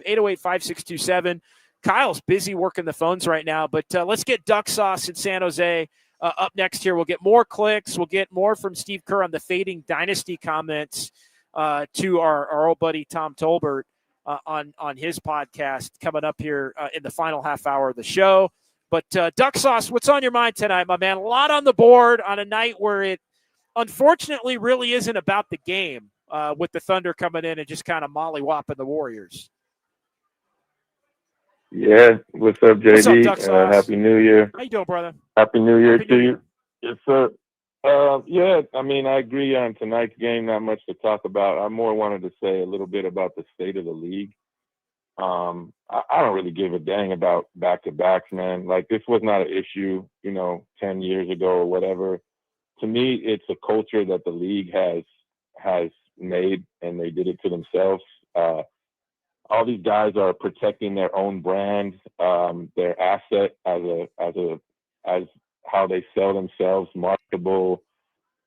415-808-5627. Kyle's busy working the phones right now, but let's get Duck Sauce in San Jose up next here. We'll get more clicks. We'll get more from Steve Kerr on the fading Dynasty comments to our old buddy Tom Tolbert on his podcast coming up here in the final half hour of the show. But Duck Sauce, what's on your mind tonight, my man? A lot on the board on a night where it unfortunately really isn't about the game with the Thunder coming in and just kind of mollywopping the Warriors. Yeah, what's up, JD? What's up, Duck Sauce? Happy New Year. How you doing, brother? Happy New Year Happy to New you. Yes, sir. Yeah, I mean, I agree on tonight's game, not much to talk about. I more wanted to say a little bit about the state of the league. I don't really give a dang about back-to-backs, man. Like, this was not an issue, 10 years ago or whatever. To me, it's a culture that the league has made, and they did it to themselves. All these guys are protecting their own brand, their asset as how they sell themselves, marketable,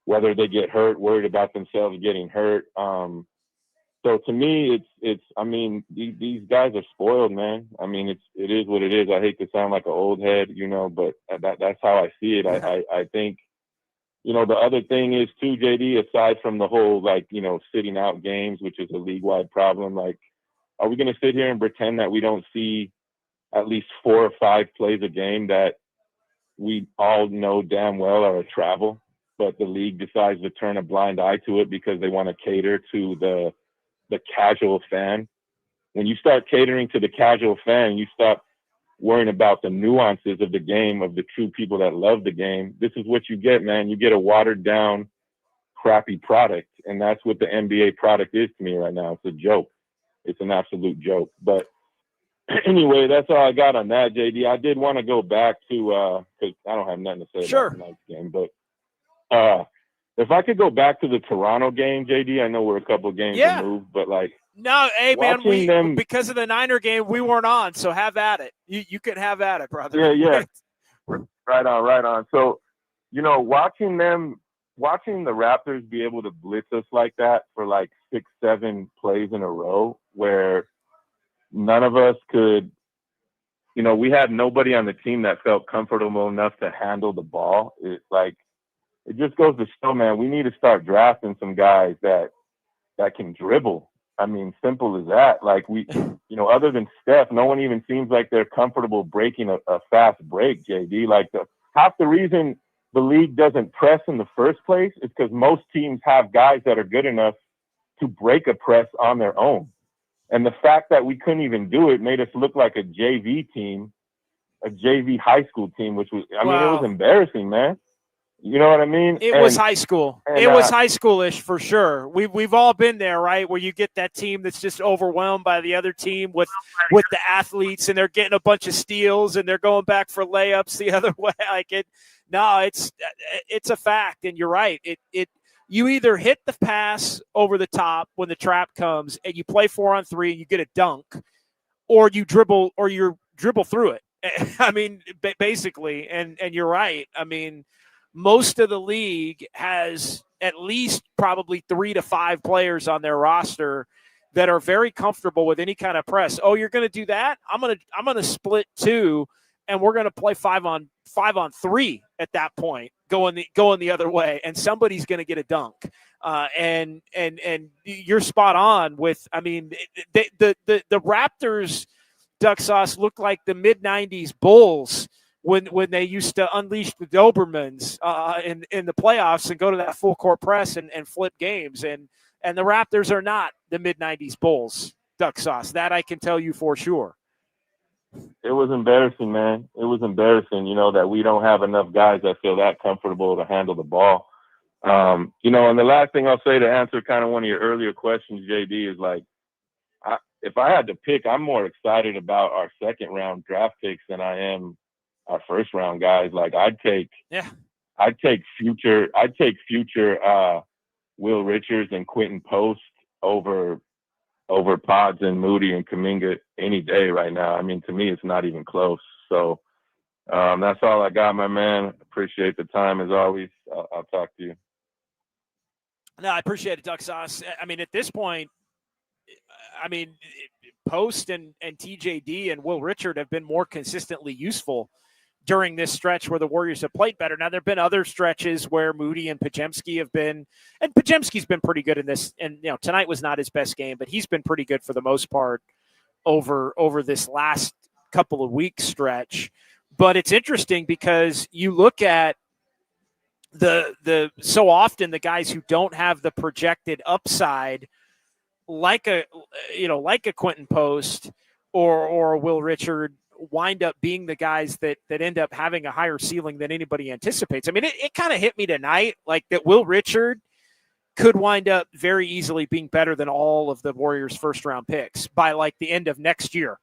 whether they get hurt, worried about themselves getting hurt. So to me, I mean, these guys are spoiled, man. I mean, it is what it is. I hate to sound like an old head, but that's how I see it. I think, the other thing is too, JD, aside from the whole, sitting out games, which is a league-wide problem, are we going to sit here and pretend that we don't see at least 4 or 5 plays a game that we all know damn well are a travel, but the league decides to turn a blind eye to it because they want to cater to the casual fan? When you start catering to the casual fan, you stop worrying about the nuances of the game, of the true people that love the game. This is what you get, man. You get a watered down, crappy product. And that's what the NBA product is to me right now. It's a joke. It's an absolute joke. But anyway, that's all I got on that, JD. I did want to go back to, because I don't have nothing to say about tonight's game, but if I could go back to the Toronto game, JD, I know we're a couple of games removed, but like, no, hey man, because of the Niner game, we weren't on, so have at it. You can have at it, brother. Yeah. Right on. So, you know, watching the Raptors be able to blitz us like that for like 6-7 plays in a row, where none of us could, you know, we had nobody on the team that felt comfortable enough to handle the ball. It just goes to show, man, we need to start drafting some guys that can dribble. I mean, simple as that. Like, we, you know, other than Steph, no one even seems like they're comfortable breaking a fast break, JD. Like, half the reason the league doesn't press in the first place is because most teams have guys that are good enough to break a press on their own. And the fact that we couldn't even do it made us look like a JV team, a JV high school team, which was, I mean, it was embarrassing, man. You know what I mean? It was high school. It was high schoolish for sure. We've all been there, right? Where you get that team that's just overwhelmed by the other team with the athletes, and they're getting a bunch of steals and they're going back for layups the other way. It's a fact, and you're right. You either hit the pass over the top when the trap comes and you play 4-on-3 and you get a dunk, or you dribble through it. I mean, basically, and you're right. I mean, most of the league has at least probably 3 to 5 players on their roster that are very comfortable with any kind of press. Oh, you're going to do that? I'm going to split 2, and we're going to play 5-on-3 at that point, going the other way, and somebody's going to get a dunk. And you're spot on with. I mean, the Raptors, Duck Sauce, looked like the mid-'90s Bulls when they used to unleash the Dobermans in the playoffs and go to that full court press and flip games. And the Raptors are not the mid-'90s Bulls, Duck Sauce. That I can tell you for sure. It was embarrassing, man. It was embarrassing, you know, that we don't have enough guys that feel that comfortable to handle the ball. You know, and the last thing I'll say to answer kind of one of your earlier questions, JD, is like, if I had to pick, I'm more excited about our second-round draft picks than I am our first round guys. Like, I'd take future Will Richards and Quentin Post over Pods and Moody and Kaminga any day right now. I mean, to me, it's not even close. So that's all I got, my man. Appreciate the time as always. I'll talk to you. No, I appreciate it, Duck Sauce. I mean, at this point, Post and TJD and Will Richard have been more consistently useful during this stretch where the Warriors have played better. Now, there have been other stretches where Moody and Podziemski have been, and Podziemski's been pretty good in this. And, you know, tonight was not his best game, but he's been pretty good for the most part over this last couple of weeks stretch. But it's interesting because you look at so often the guys who don't have the projected upside, like a Quentin Post or a Will Richard, wind up being the guys that end up having a higher ceiling than anybody anticipates. I mean, it kind of hit me tonight, like that Will Richard could wind up very easily being better than all of the Warriors' first round picks by like the end of next year.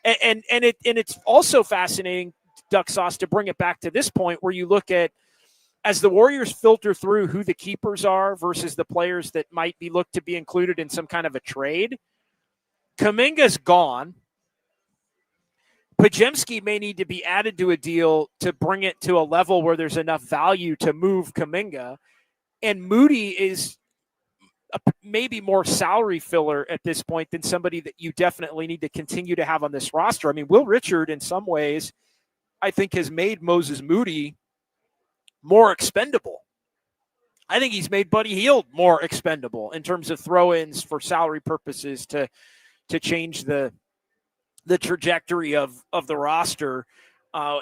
It's also fascinating, Duck Sauce, to bring it back to this point where you look at, as the Warriors filter through who the keepers are versus the players that might be looked to be included in some kind of a trade, Kaminga's gone. Podziemski may need to be added to a deal to bring it to a level where there's enough value to move Kaminga. And Moody is maybe more salary filler at this point than somebody that you definitely need to continue to have on this roster. I mean, Will Richard, in some ways, I think has made Moses Moody more expendable. I think he's made Buddy Hield more expendable in terms of throw-ins for salary purposes to change the trajectory of the roster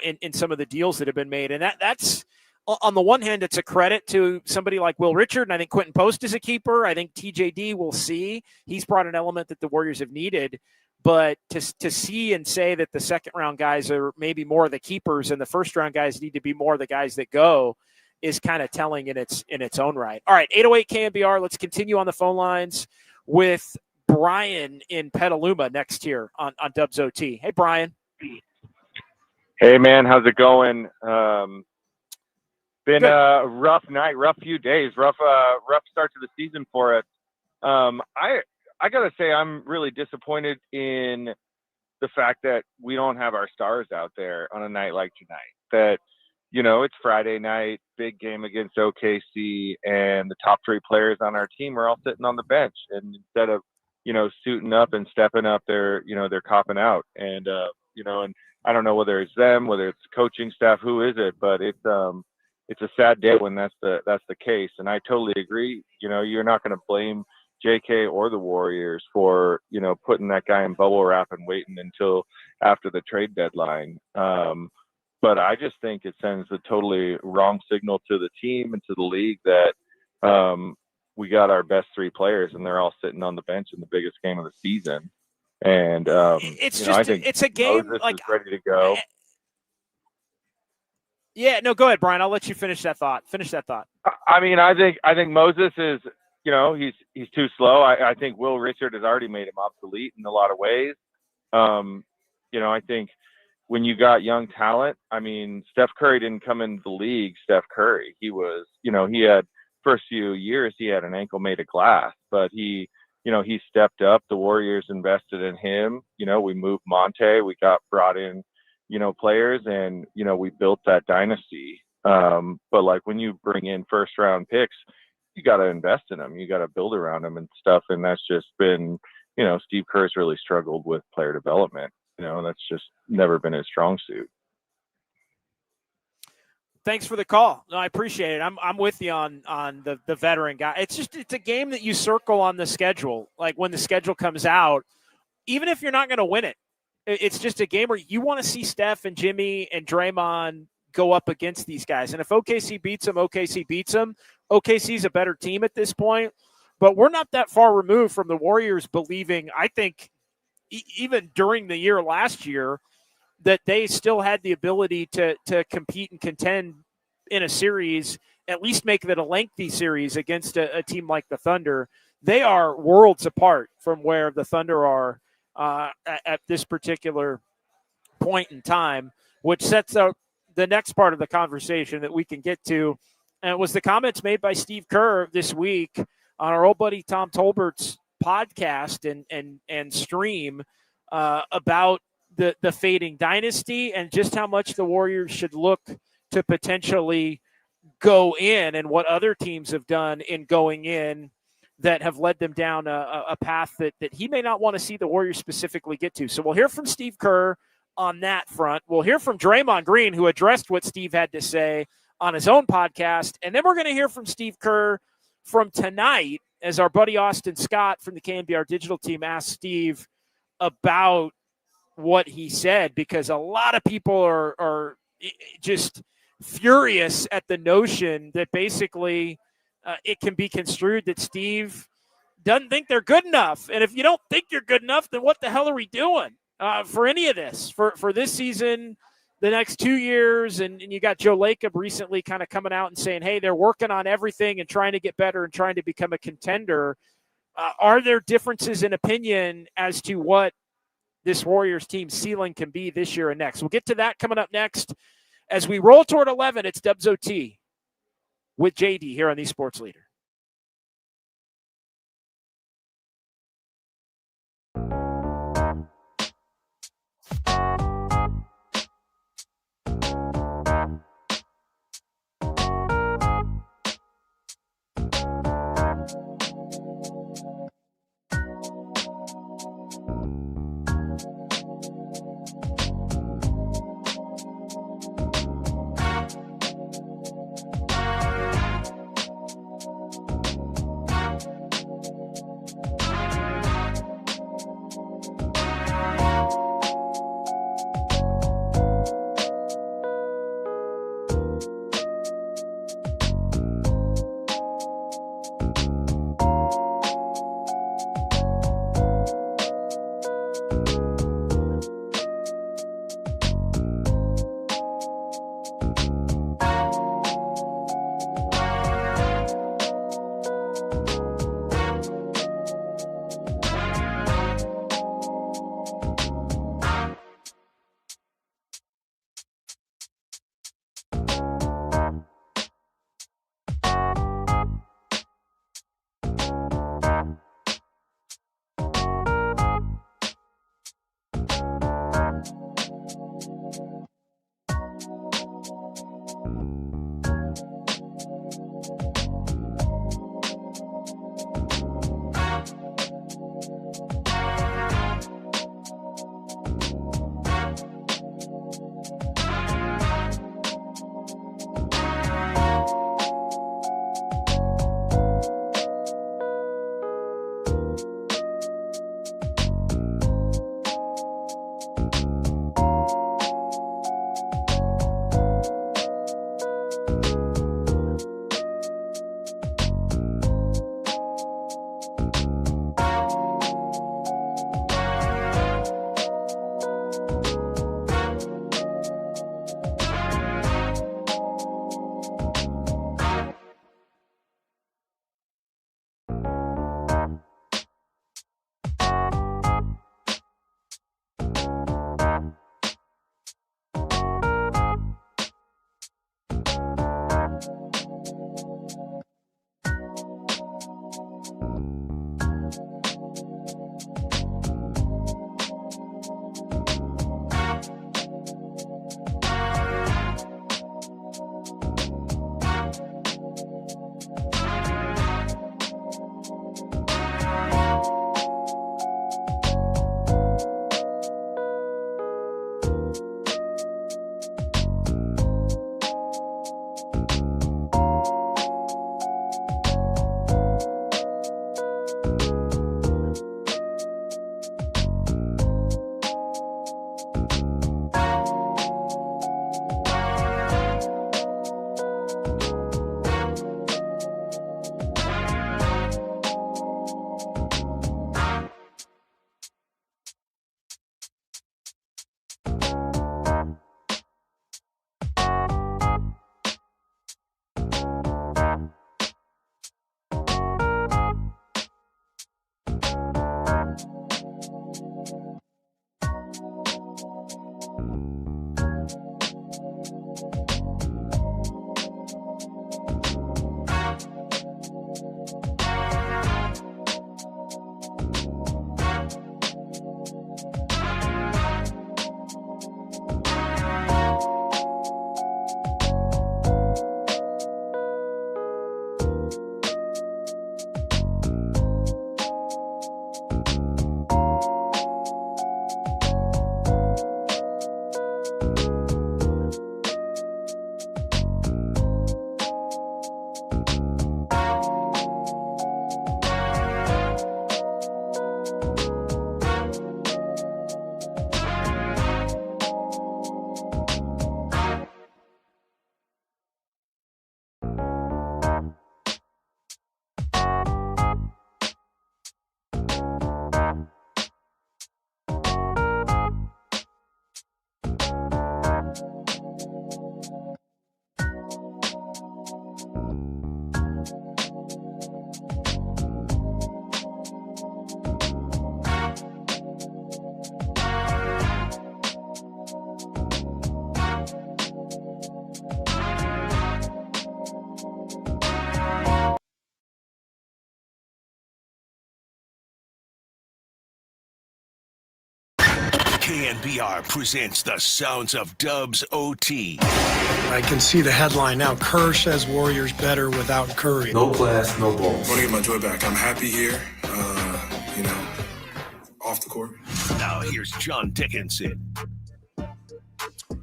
in some of the deals that have been made. And that's on the one hand, it's a credit to somebody like Will Richard. And I think Quentin Post is a keeper. I think TJD, we'll see. He's brought an element that the Warriors have needed. But to see and say that the second round guys are maybe more of the keepers and the first round guys need to be more of the guys that go is kind of telling in its own right. All right, 808 KNBR. Let's continue on the phone lines with Brian in Petaluma next here on Dubs OT. Hey, Brian. Hey, man, how's it going? Been Good. a rough night, rough few days, rough start to the season for us. I gotta say, I'm really disappointed in the fact that we don't have our stars out there on a night like tonight. That, you know, it's Friday night, big game against OKC, and the top 3 players on our team are all sitting on the bench. And instead of, you know, suiting up and stepping up, they're copping out. And and I don't know whether it's them, whether it's coaching staff, who is it, but it's a sad day when that's the case. And I totally agree. You know, you're not going to blame JK or the Warriors for, you know, putting that guy in bubble wrap and waiting until after the trade deadline. But I just think it sends a totally wrong signal to the team and to the league that we got our best 3 players and they're all sitting on the bench in the biggest game of the season. And I think it's a game Moses like is ready to go. Yeah, no, go ahead, Brian. I'll let you finish that thought. I mean, I think Moses is, you know, he's too slow. I think Will Richard has already made him obsolete in a lot of ways. I think when you got young talent, I mean, Steph Curry didn't come into the league. Steph Curry, he was, you know, he had first few years he had an ankle made of glass, but he stepped up. The Warriors invested in him. You know, we moved Monte. We brought in, you know, players, and you know, we built that dynasty. But like when you bring in first round picks, you got to invest in them. You got to build around them and stuff. And that's just been, you know, Steve Kerr's really struggled with player development. You know, that's just never been his strong suit. Thanks for the call. No, I appreciate it. I'm with you on the veteran guy. It's a game that you circle on the schedule. Like when the schedule comes out, even if you're not going to win it, it's just a game where you want to see Steph and Jimmy and Draymond go up against these guys. And if OKC beats them, OKC beats them. OKC's a better team at this point, but we're not that far removed from the Warriors believing, I think, even during the year last year, that they still had the ability to compete and contend in a series, at least make it a lengthy series against a team like the Thunder. They are worlds apart from where the Thunder are at this particular point in time, which sets up the next part of the conversation that we can get to. And it was the comments made by Steve Kerr this week on our old buddy Tom Tolbert's podcast and stream about the fading dynasty and just how much the Warriors should look to potentially go in and what other teams have done in going in that have led them down a path that he may not want to see the Warriors specifically get to. So we'll hear from Steve Kerr on that front. We'll hear from Draymond Green, who addressed what Steve had to say on his own podcast. And then we're going to hear from Steve Kerr from tonight as our buddy Austin Scott from the KNBR digital team asked Steve about what he said, because a lot of people are just furious at the notion that basically it can be construed that Steve doesn't think they're good enough. And if you don't think you're good enough, then what the hell are we doing for any of this, for this season, the next 2 years? And you got Joe Lacob recently kind of coming out and saying, hey, they're working on everything and trying to get better and trying to become a contender. Are there differences in opinion as to what this Warriors team ceiling can be this year and next? We'll get to that coming up next. As we roll toward 11, it's Dubs OT with JD here on the Sports Leader. KNBR presents the sounds of Dubs OT. I can see the headline now. Kerr says Warriors better without Curry. No class, no balls. I want to get my joy back. I'm happy here, off the court. Now here's John Dickinson. All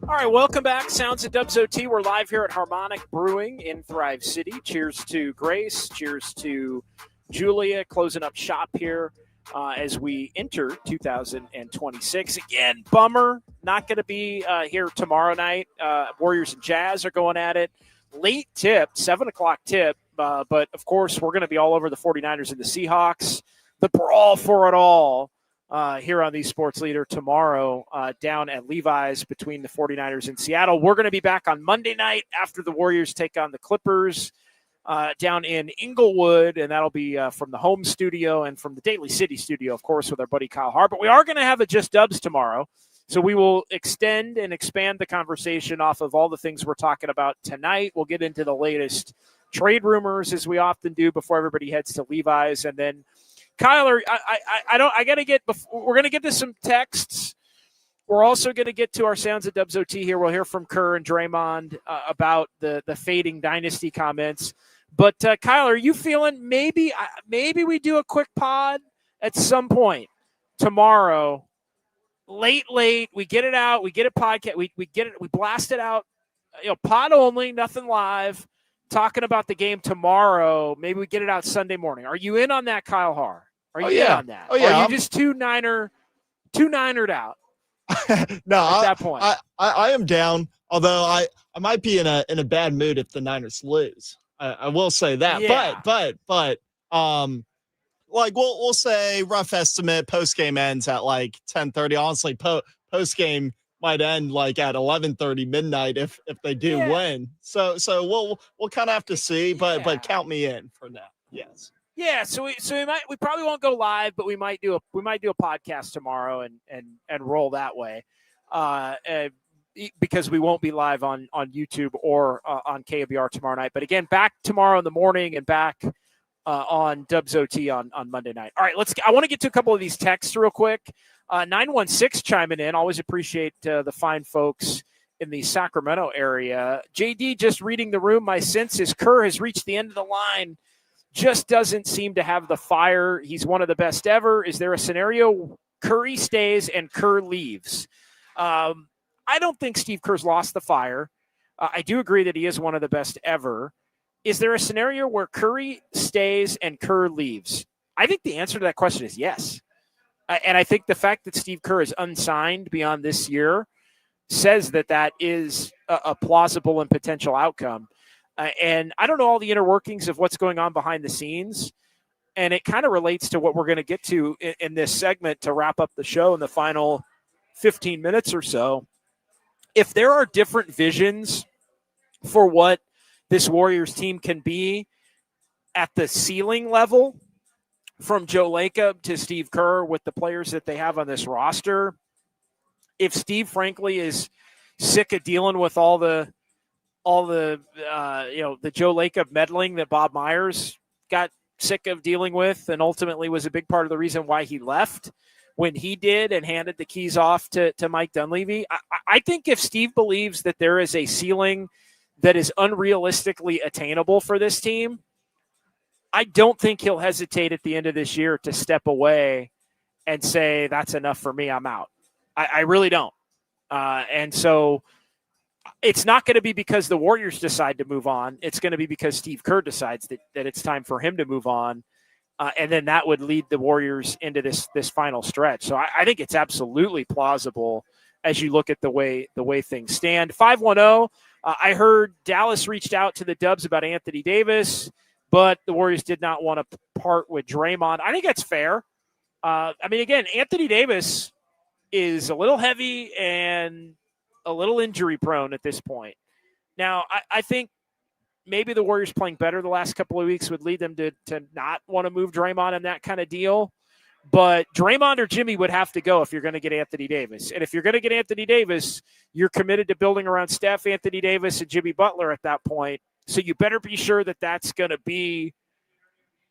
right, welcome back. Sounds of Dubs OT. We're live here at Harmonic Brewing in Thrive City. Cheers to Grace. Cheers to Julia, closing up shop here as we enter 2026. Again, bummer, not going to be here tomorrow night. Warriors and Jazz are going at it. Late tip, 7 o'clock tip, but of course we're going to be all over the 49ers and the Seahawks. The brawl for it all here on the Sports Leader tomorrow down at Levi's between the 49ers and Seattle. We're going to be back on Monday night after the Warriors take on the Clippers down in Inglewood, and that'll be from the home studio and from the Daly City studio, of course, with our buddy Kyle Hart. But we are going to have a Just Dubs tomorrow, so we will extend and expand the conversation off of all the things we're talking about tonight. We'll get into the latest trade rumors, as we often do, before everybody heads to Levi's, and then Kyler, we're going to get to some texts. We're also going to get to our Sounds of Dubs OT here. We'll hear from Kerr and Draymond about the fading Dynasty comments. But Kyler, are you feeling maybe we do a quick pod at some point tomorrow, late, we get it out, we get a podcast, we get it, we blast it out, pod only, nothing live, talking about the game tomorrow. Maybe we get it out Sunday morning. Are you in on that, Kyle Har? Are you in on that? Oh, yeah. Or are you just too ninered out? No, at that point, I am down. Although I might be in a bad mood if the Niners lose. I will say that. Yeah. But like we'll say rough estimate post game ends at like 10:30. Honestly, post game might end like at 11:30 midnight if they do win. So we'll kind of have to see. But count me in for now. Yes. Yeah, so we probably won't go live, but we might do a podcast tomorrow and roll that way, because we won't be live on YouTube or on KBR tomorrow night. But again, back tomorrow in the morning and back on Dubs OT on Monday night. All right, I want to get to a couple of these texts real quick. 916 chiming in. Always appreciate the fine folks in the Sacramento area. JD, just reading the room. My sense is Kerr has reached the end of the line. Just doesn't seem to have the fire. He's one of the best ever. Is there a scenario Curry stays and Kerr leaves? I don't think Steve Kerr's lost the fire. I do agree that he is one of the best ever. Is there a scenario where Curry stays and Kerr leaves? I think the answer to that question is yes. And I think the fact that Steve Kerr is unsigned beyond this year says that is a plausible and potential outcome. And I don't know all the inner workings of what's going on behind the scenes. And it kind of relates to what we're going to get to in this segment to wrap up the show in the final 15 minutes or so. If there are different visions for what this Warriors team can be at the ceiling level, from Joe Lacob to Steve Kerr with the players that they have on this roster, if Steve, frankly, is sick of dealing with all the Joe Lacob meddling that Bob Myers got sick of dealing with and ultimately was a big part of the reason why he left when he did and handed the keys off to Mike Dunleavy. I think if Steve believes that there is a ceiling that is unrealistically attainable for this team, I don't think he'll hesitate at the end of this year to step away and say, that's enough for me, I'm out. I really don't. And so it's not going to be because the Warriors decide to move on. It's going to be because Steve Kerr decides that it's time for him to move on. And then that would lead the Warriors into this final stretch. So I think it's absolutely plausible as you look at the way things stand. 510, I heard Dallas reached out to the Dubs about Anthony Davis, but the Warriors did not want to part with Draymond. I think that's fair. Again, Anthony Davis is a little heavy and a little injury prone at this point. Now, I think maybe the Warriors playing better the last couple of weeks would lead them to not want to move Draymond in that kind of deal. But Draymond or Jimmy would have to go if you're going to get Anthony Davis. And if you're going to get Anthony Davis, you're committed to building around Steph, Anthony Davis, and Jimmy Butler at that point. So you better be sure that that's going to be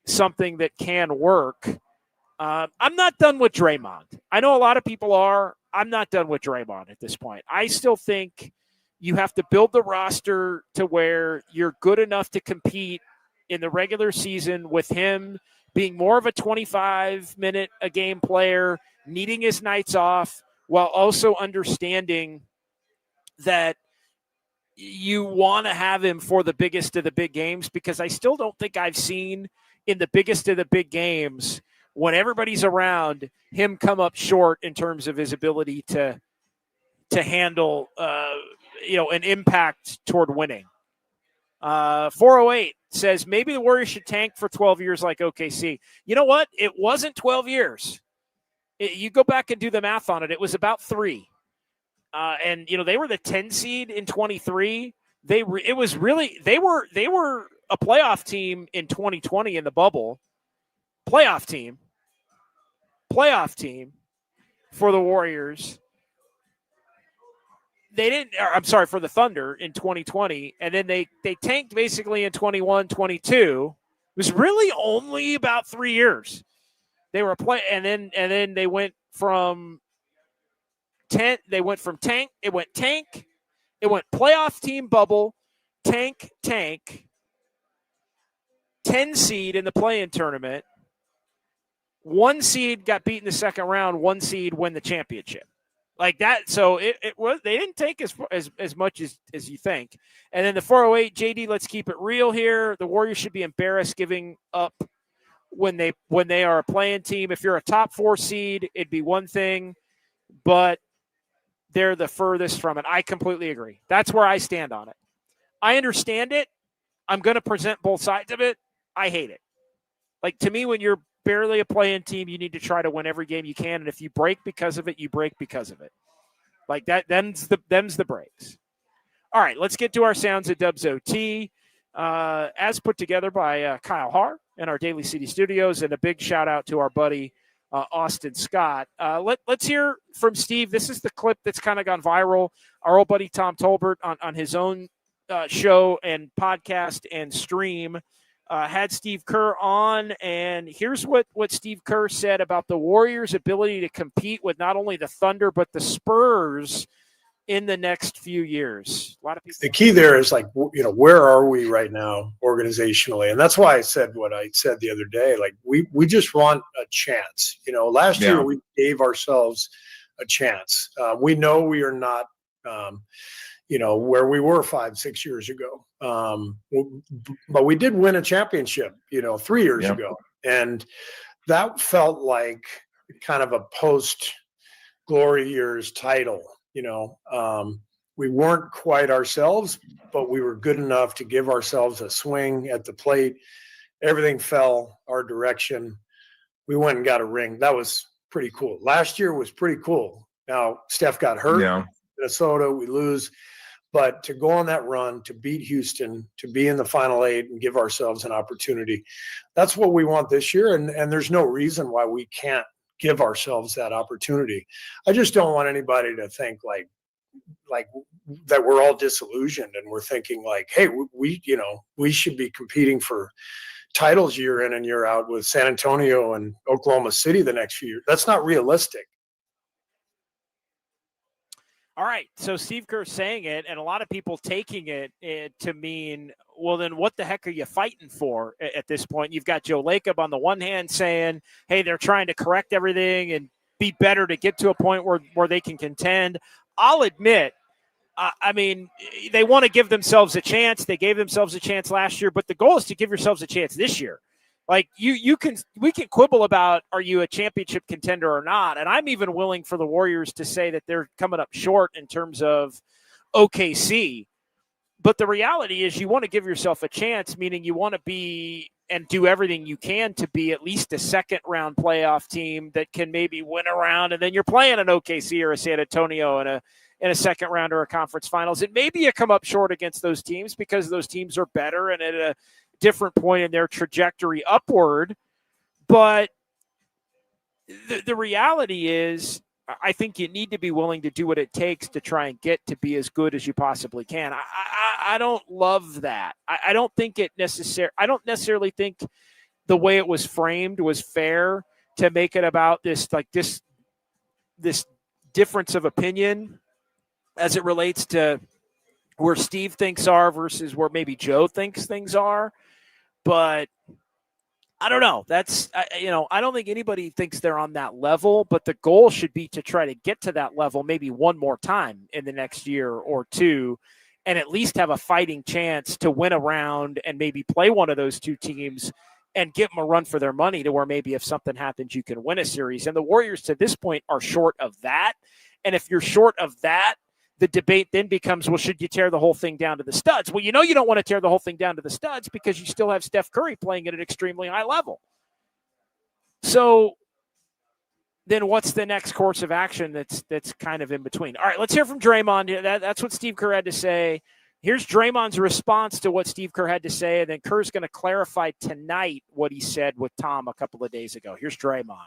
something that can work. I'm not done with Draymond. I know a lot of people are. I'm not done with Draymond at this point. I still think you have to build the roster to where you're good enough to compete in the regular season with him being more of a 25-minute-a-game player, needing his nights off, while also understanding that you want to have him for the biggest of the big games, because I still don't think I've seen in the biggest of the big games, when everybody's around, him come up short in terms of his ability to handle an impact toward winning. 408 says maybe the Warriors should tank for 12 years like OKC. You know what? It wasn't 12 years. You go back and do the math on it. It was about 3. And they were the 10 seed in 23. They were a playoff team in 2020 in the bubble. Playoff team for the Warriors. For the Thunder in 2020, and then they tanked basically in 21, 22. It was really only about 3 years. They were and then they went from tank, it went playoff team bubble, tank, 10 seed in the play-in tournament. 1 seed got beat in the second round, 1 seed win the championship. Like that, so it was. They didn't take as much as you think. And then the 408, JD, let's keep it real here. The Warriors should be embarrassed giving up when they are a playing team. If you're a top 4 seed, it'd be one thing, but they're the furthest from it. I completely agree. That's where I stand on it. I understand it. I'm going to present both sides of it. I hate it. Like, to me, when you're barely a play-in team, you need to try to win every game you can, and if you break because of it, you break because of it. Like that, them's the breaks. All right, let's get to our sounds at Dubs OT, as put together by Kyle Haar in our Daly City studios, and a big shout out to our buddy Austin Scott. Let's hear from Steve. This is the clip that's kind of gone viral. Our old buddy Tom Tolbert on his own show and podcast and stream had Steve Kerr on, and here's what Steve Kerr said about the Warriors' ability to compete with not only the Thunder but the Spurs in the next few years. A lot of people. The key there is, like, where are we right now organizationally? And that's why I said what I said the other day. Like, we just want a chance. Last year we gave ourselves a chance. We know we are not where we were 5-6 years ago. But we did win a championship, 3 years ago. And that felt like kind of a post-glory years title. We weren't quite ourselves, but we were good enough to give ourselves a swing at the plate. Everything fell our direction. We went and got a ring. That was pretty cool. Last year was pretty cool. Now, Steph got hurt. Minnesota, we lose. But to go on that run, to beat Houston, to be in the Final 8 and give ourselves an opportunity, that's what we want this year. And there's no reason why we can't give ourselves that opportunity. I just don't want anybody to think like that we're all disillusioned and we're thinking like, hey, we should be competing for titles year in and year out with San Antonio and Oklahoma City the next few years. That's not realistic. All right, so Steve Kerr saying it, and a lot of people taking it to mean, well, then what the heck are you fighting for at this point? You've got Joe Lacob on the one hand saying, hey, they're trying to correct everything and be better to get to a point where they can contend. I'll admit, they want to give themselves a chance. They gave themselves a chance last year, but the goal is to give yourselves a chance this year. Like we can quibble about, are you a championship contender or not? And I'm even willing for the Warriors to say that they're coming up short in terms of OKC. But the reality is you want to give yourself a chance, meaning you want to be and do everything you can to be at least a second round playoff team that can maybe win a round. And then you're playing an OKC or a San Antonio in a second round or a conference finals. And maybe you come up short against those teams because those teams are better and at a different point in their trajectory upward. But the reality is, I think you need to be willing to do what it takes to try and get to be as good as you possibly can. I don't love that. I don't think I don't necessarily think the way it was framed was fair, to make it about this difference of opinion as it relates to where Steve thinks are versus where maybe Joe thinks things are. But I don't know. I don't think anybody thinks they're on that level, but the goal should be to try to get to that level maybe one more time in the next year or two, and at least have a fighting chance to win a round and maybe play one of those two teams and give them a run for their money to where maybe if something happens, you can win a series. And the Warriors to this point are short of that. And if you're short of that, the debate then becomes, well, should you tear the whole thing down to the studs? Well, you don't want to tear the whole thing down to the studs because you still have Steph Curry playing at an extremely high level. So then what's the next course of action that's kind of in between? All right, let's hear from Draymond. That's what Steve Kerr had to say. Here's Draymond's response to what Steve Kerr had to say, and then Kerr's going to clarify tonight what he said with Tom a couple of days ago. Here's Draymond.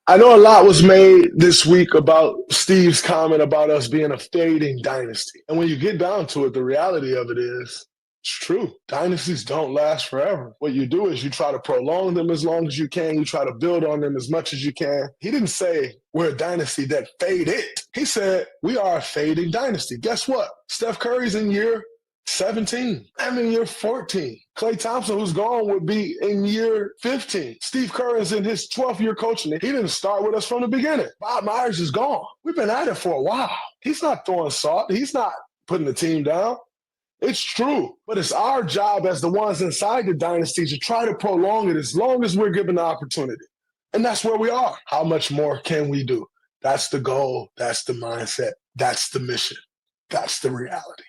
I know a lot was made this week about Steve's comment about us being a fading dynasty. And when you get down to it, the reality of it is, it's true. Dynasties don't last forever. What you do is you try to prolong them as long as you can. You try to build on them as much as you can. He didn't say we're a dynasty that faded. He said we are a fading dynasty. Guess what? Steph Curry's in year 17. I'm in year 14. Klay Thompson, who's gone, would be in year 15. Steve Kerr is in his 12th year coaching. He didn't start with us from the beginning. Bob Myers is gone. We've been at it for a while. He's not throwing salt. He's not putting the team down. It's true. But it's our job as the ones inside the dynasty to try to prolong it as long as we're given the opportunity. And that's where we are. How much more can we do? That's the goal. That's the mindset. That's the mission. That's the reality.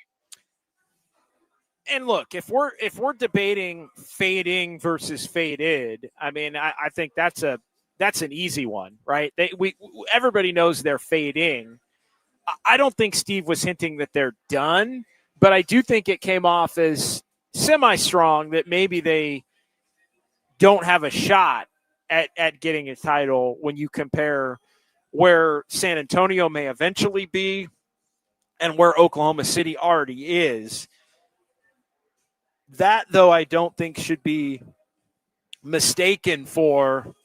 And look, if we're debating fading versus faded, I mean, I think that's an easy one, right? Everybody knows they're fading. I don't think Steve was hinting that they're done, but I do think it came off as semi-strong that maybe they don't have a shot at getting a title when you compare where San Antonio may eventually be and where Oklahoma City already is. That, though, I don't think should be mistaken for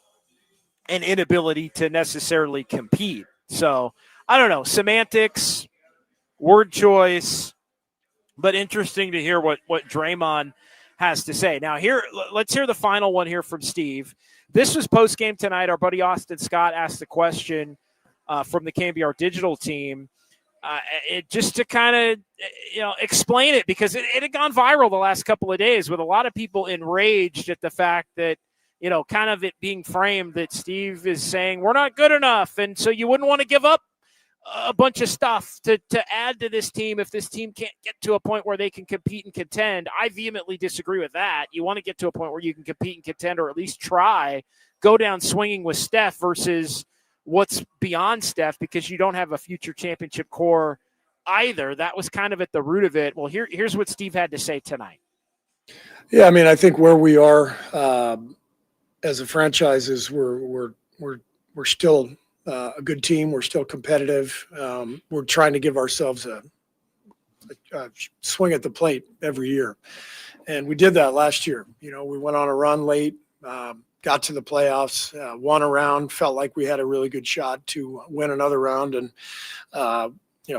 an inability to necessarily compete. So, I don't know, semantics, word choice, but interesting to hear what Draymond has to say. Now, let's hear the final one here from Steve. This was post-game tonight. Our buddy Austin Scott asked the question from the KNBR digital team. Just to kind of, explain it, because it had gone viral the last couple of days with a lot of people enraged at the fact that, kind of it being framed that Steve is saying we're not good enough. And so you wouldn't want to give up a bunch of stuff to add to this team if this team can't get to a point where they can compete and contend. I vehemently disagree with that. You want to get to a point where you can compete and contend, or at least go down swinging with Steph versus what's beyond Steph, because you don't have a future championship core either. That was kind of at the root of it. Well, here's what Steve had to say tonight. Yeah, I mean, I think where we are as a franchise is we're still a good team. We're still competitive. We're trying to give ourselves a swing at the plate every year, and we did that last year. We went on a run late. Got to the playoffs, won a round, felt like we had a really good shot to win another round. And,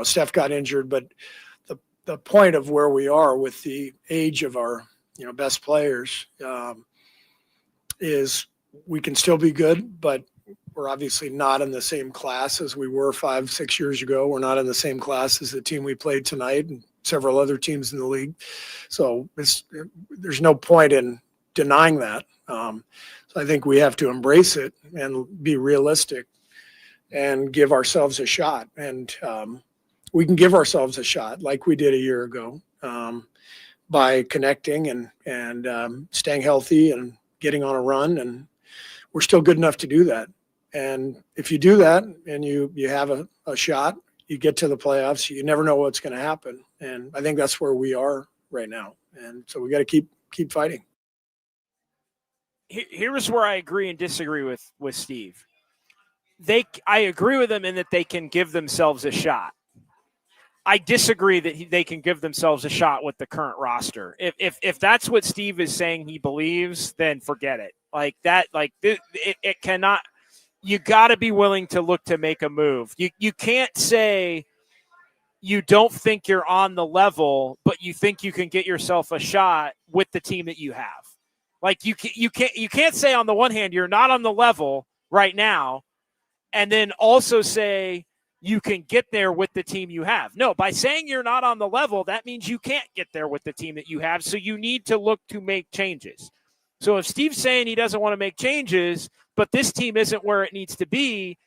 Steph got injured. But the point of where we are with the age of our, best players is we can still be good, but we're obviously not in the same class as we were 5-6 years ago. We're not in the same class as the team we played tonight and several other teams in the league. So there's no point in denying that. So I think we have to embrace it and be realistic and give ourselves a shot. And we can give ourselves a shot like we did a year ago by connecting and staying healthy and getting on a run. And we're still good enough to do that. And if you do that and you have a shot, you get to the playoffs, you never know what's going to happen. And I think that's where we are right now. And so we got to keep fighting. Here's where I agree and disagree with Steve. I agree with them in that they can give themselves a shot. I disagree that they can give themselves a shot with the current roster. If that's what Steve is saying he believes, then forget it. It cannot. you got to be willing to look to make a move. You can't say you don't think you're on the level, but you think you can get yourself a shot with the team that you have. Like you can't say on the one hand you're not on the level right now, and then also say you can get there with the team you have. No, by saying you're not on the level, that means you can't get there with the team that you have. So you need to look to make changes. So if Steve's saying he doesn't want to make changes, but this team isn't where it needs to be,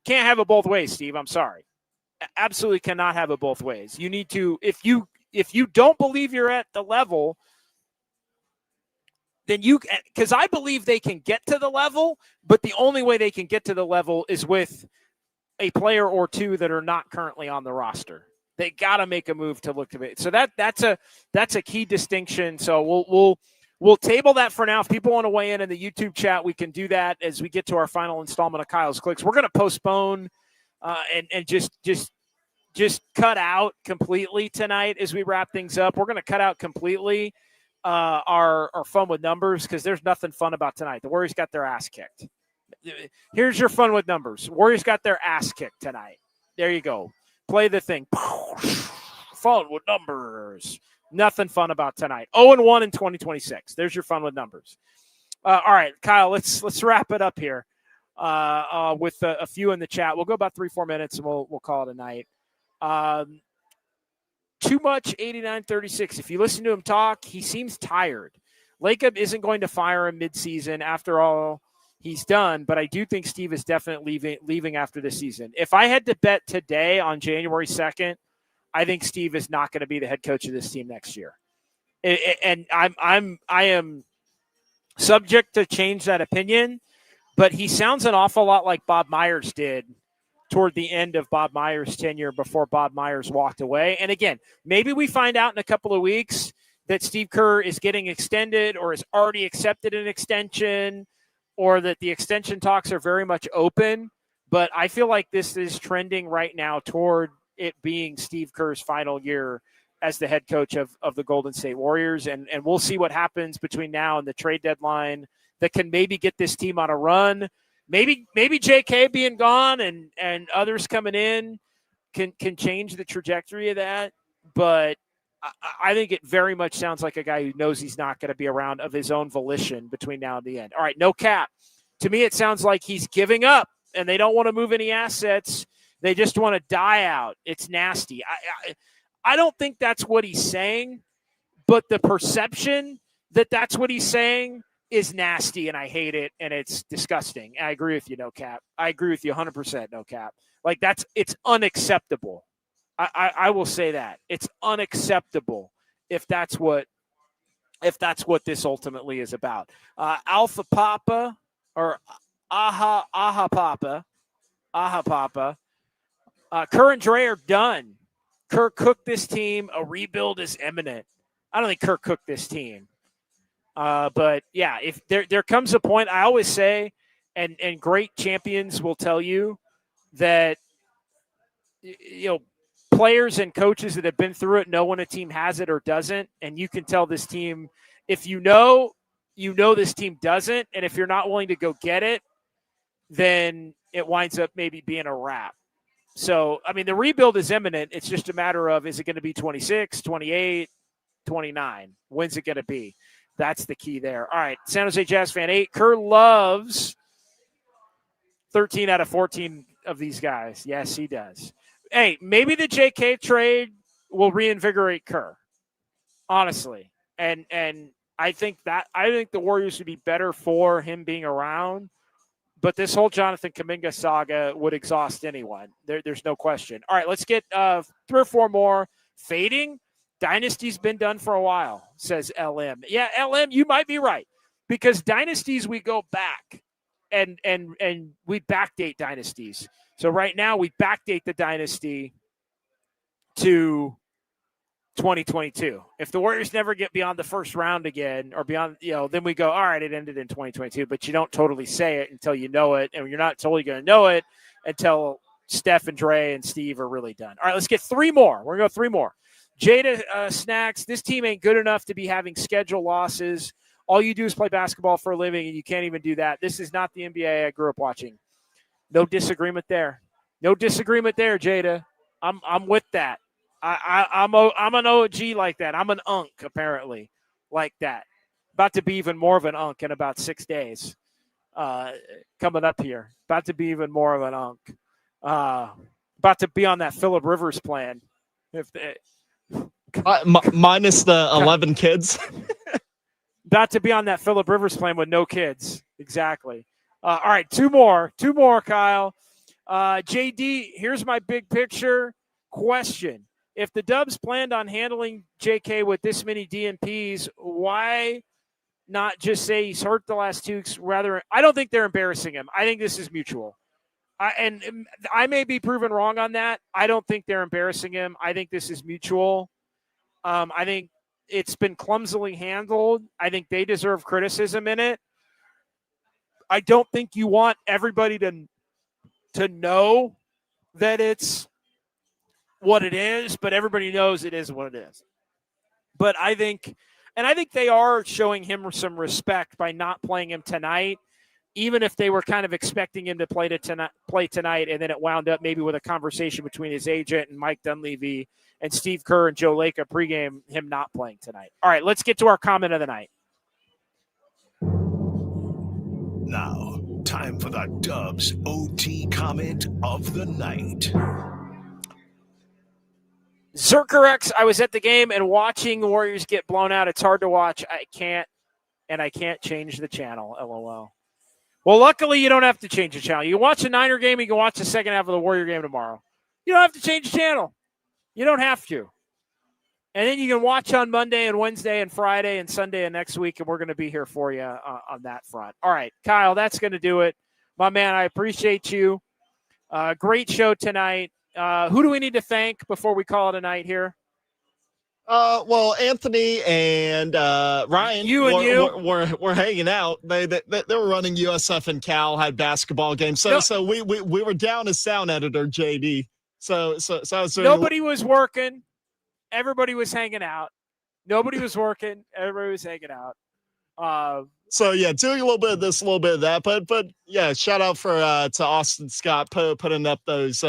can't have it both ways, Steve. I'm sorry. Absolutely cannot have it both ways. You need to, if you don't believe you're at the level, then because I believe they can get to the level, but the only way they can get to the level is with a player or two that are not currently on the roster. They got to make a move to look to it. So that's a key distinction. So we'll table that for now. If people want to weigh in the YouTube chat, we can do that as we get to our final installment of Kyle's Clicks. We're going to postpone and just cut out completely tonight as we wrap things up. We're going to cut out completely our fun with numbers because there's nothing fun about tonight. The Warriors got their ass kicked. Here's your fun with numbers. Warriors got their ass kicked tonight. There you go. Play the thing. Fun with numbers. Nothing fun about tonight. 0-1 in 2026. There's your fun with numbers. All right, Kyle, let's wrap it up here with a few in the chat. We'll go about 3-4 minutes and we'll call it a night. Too much 89-36. If you listen to him talk, he seems tired. Lacob isn't going to fire him midseason after all he's done, but I do think Steve is definitely leaving after this season. If I had to bet today on January 2nd, I think Steve is not going to be the head coach of this team next year. And I am subject to change that opinion, but he sounds an awful lot like Bob Myers did toward the end of Bob Myers' tenure before Bob Myers walked away. And again, maybe we find out in a couple of weeks that Steve Kerr is getting extended or has already accepted an extension, or that the extension talks are very much open. But I feel like this is trending right now toward it being Steve Kerr's final year as the head coach of the Golden State Warriors. And we'll see what happens between now and the trade deadline that can maybe get this team on a run. Maybe JK being gone and others coming in can change the trajectory of that. But I think it very much sounds like a guy who knows he's not going to be around of his own volition between now and the end. All right, no cap. To me, it sounds like he's giving up and they don't want to move any assets. They just want to die out. It's nasty. I don't think that's what he's saying, but the perception that that's what he's saying is nasty, and I hate it, and it's disgusting. I agree with you, no cap. I agree with you 100%, no cap. Like, it's unacceptable. I will say that. It's unacceptable if that's what this ultimately is about. Alpha Papa or Aha Papa. Kerr and Dray are done. Kerr cooked this team. A rebuild is imminent. I don't think Kerr cooked this team. But, yeah, if there comes a point, I always say, and great champions will tell you that, players and coaches that have been through it know when a team has it or doesn't, and you can tell this team, if you know this team doesn't, and if you're not willing to go get it, then it winds up maybe being a wrap. So, I mean, the rebuild is imminent. It's just a matter of, is it going to be 26, 28, 29? When's it going to be? That's the key there. All right, San Jose Jazz fan 8. Kerr loves 13 out of 14 of these guys. Yes, he does. Hey, maybe the JK trade will reinvigorate Kerr, honestly. And I think the Warriors would be better for him being around. But this whole Jonathan Kaminga saga would exhaust anyone. There's no question. All right, let's get 3 or 4 more. Fading? Dynasty's been done for a while, says LM. Yeah, LM, you might be right. Because dynasties, we go back and we backdate dynasties. So right now we backdate the dynasty to 2022. If the Warriors never get beyond the first round again or beyond, then we go, all right, it ended in 2022, but you don't totally say it until you know it. And you're not totally going to know it until Steph and Dray and Steve are really done. All right, let's get 3 more. We're going to go 3 more. Jada Snacks, this team ain't good enough to be having schedule losses. All you do is play basketball for a living, and you can't even do that. This is not the NBA I grew up watching. No disagreement there. No disagreement there, Jada. I'm with that. I'm an OG like that. I'm an unk, apparently, like that. About to be even more of an unk in about 6 days. Coming up here. About to be even more of an unk. About to be on that Phillip Rivers plan. Minus the 11 kids. About to be on that Phillip Rivers plan with no kids. Exactly. All right, two more, Kyle. JD, here's my big picture question. If the Dubs planned on handling JK with this many DNPs, why not just say he's hurt the last 2 weeks? Rather, I don't think they're embarrassing him. I think this is mutual. And I may be proven wrong on that. I don't think they're embarrassing him. I think this is mutual. I think it's been clumsily handled. I think they deserve criticism in it. I don't think you want everybody to know that it's what it is, but everybody knows it is what it is. But I think they are showing him some respect by not playing him tonight, even if they were kind of expecting him to play tonight, and then it wound up maybe with a conversation between his agent and Mike Dunleavy and Steve Kerr and Joe Lacob pregame him not playing tonight. All right, let's get to our comment of the night. Now, time for the Dubs OT comment of the night. Zerkerex, I was at the game and watching the Warriors get blown out. It's hard to watch. I can't change the channel, LOL. Well, luckily, you don't have to change the channel. You can watch the Niner game. You can watch the second half of the Warrior game tomorrow. You don't have to change the channel. You don't have to. And then you can watch on Monday and Wednesday and Friday and Sunday and next week, and we're going to be here for you on that front. All right, Kyle, that's going to do it. My man, I appreciate you. Great show tonight. Who do we need to thank before we call it a night here? Well, Anthony and Ryan, were hanging out. They were running USF and Cal, had basketball games. So we were down a sound editor, JD. So I was doing nobody was working. Everybody was hanging out. Nobody was working. Everybody was hanging out. So yeah, doing a little bit of this, a little bit of that, but yeah, shout out to Austin Scott putting up those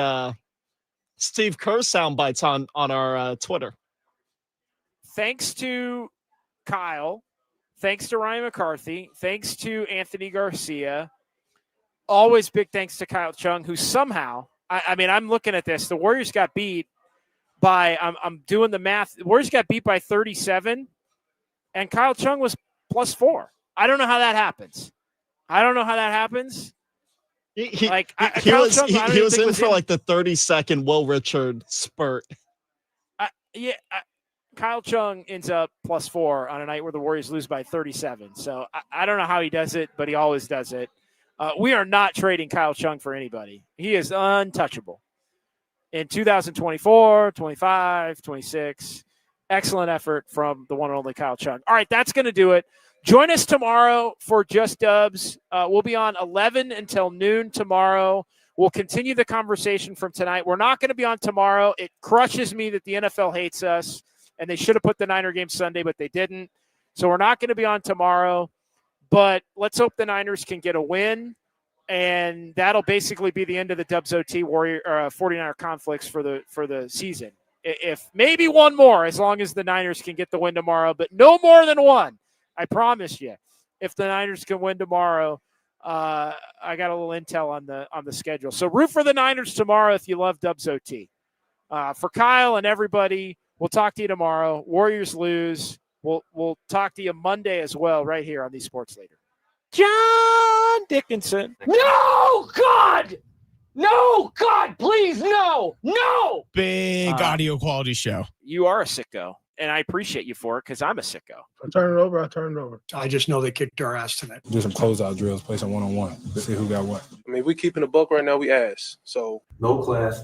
Steve Kerr sound bites on our Twitter. Thanks to Kyle, thanks to Ryan McCarthy, thanks to Anthony Garcia. Always big thanks to Kyle Chung, who somehow, I mean, I'm looking at this. The Warriors got beat by, I'm doing the math. The Warriors got beat by 37, and Kyle Chung was +4. I don't know how that happens. He was in for like the 30-second Will Richard spurt. Kyle Chung ends up +4 on a night where the Warriors lose by 37. So I don't know how he does it, but he always does it. We are not trading Kyle Chung for anybody. He is untouchable. In 2024, 25, 26, excellent effort from the one and only Kyle Chung. All right, that's going to do it. Join us tomorrow for Just Dubs. We'll be on 11 until noon tomorrow. We'll continue the conversation from tonight. We're not going to be on tomorrow. It crushes me that the NFL hates us, and they should have put the Niner game Sunday, but they didn't. So we're not going to be on tomorrow. But let's hope the Niners can get a win, and that'll basically be the end of the Dubs OT Warrior 49er conflicts for the season. If maybe one more, as long as the Niners can get the win tomorrow, but no more than one. I promise you, if the Niners can win tomorrow, I got a little intel on the schedule. So root for the Niners tomorrow if you love Dubs OT. For Kyle and everybody, we'll talk to you tomorrow. Warriors lose. We'll talk to you Monday as well, right here on the Sports Leader. John Dickinson. No, God! No, God, please, no! No! Big audio quality show. You are a sicko. And I appreciate you for it because I'm a sicko. I turn it over. I just know they kicked our ass tonight. Do some closeout drills, play some one-on-one. See who got what. I mean, we keeping the buck right now, we ass. So no class.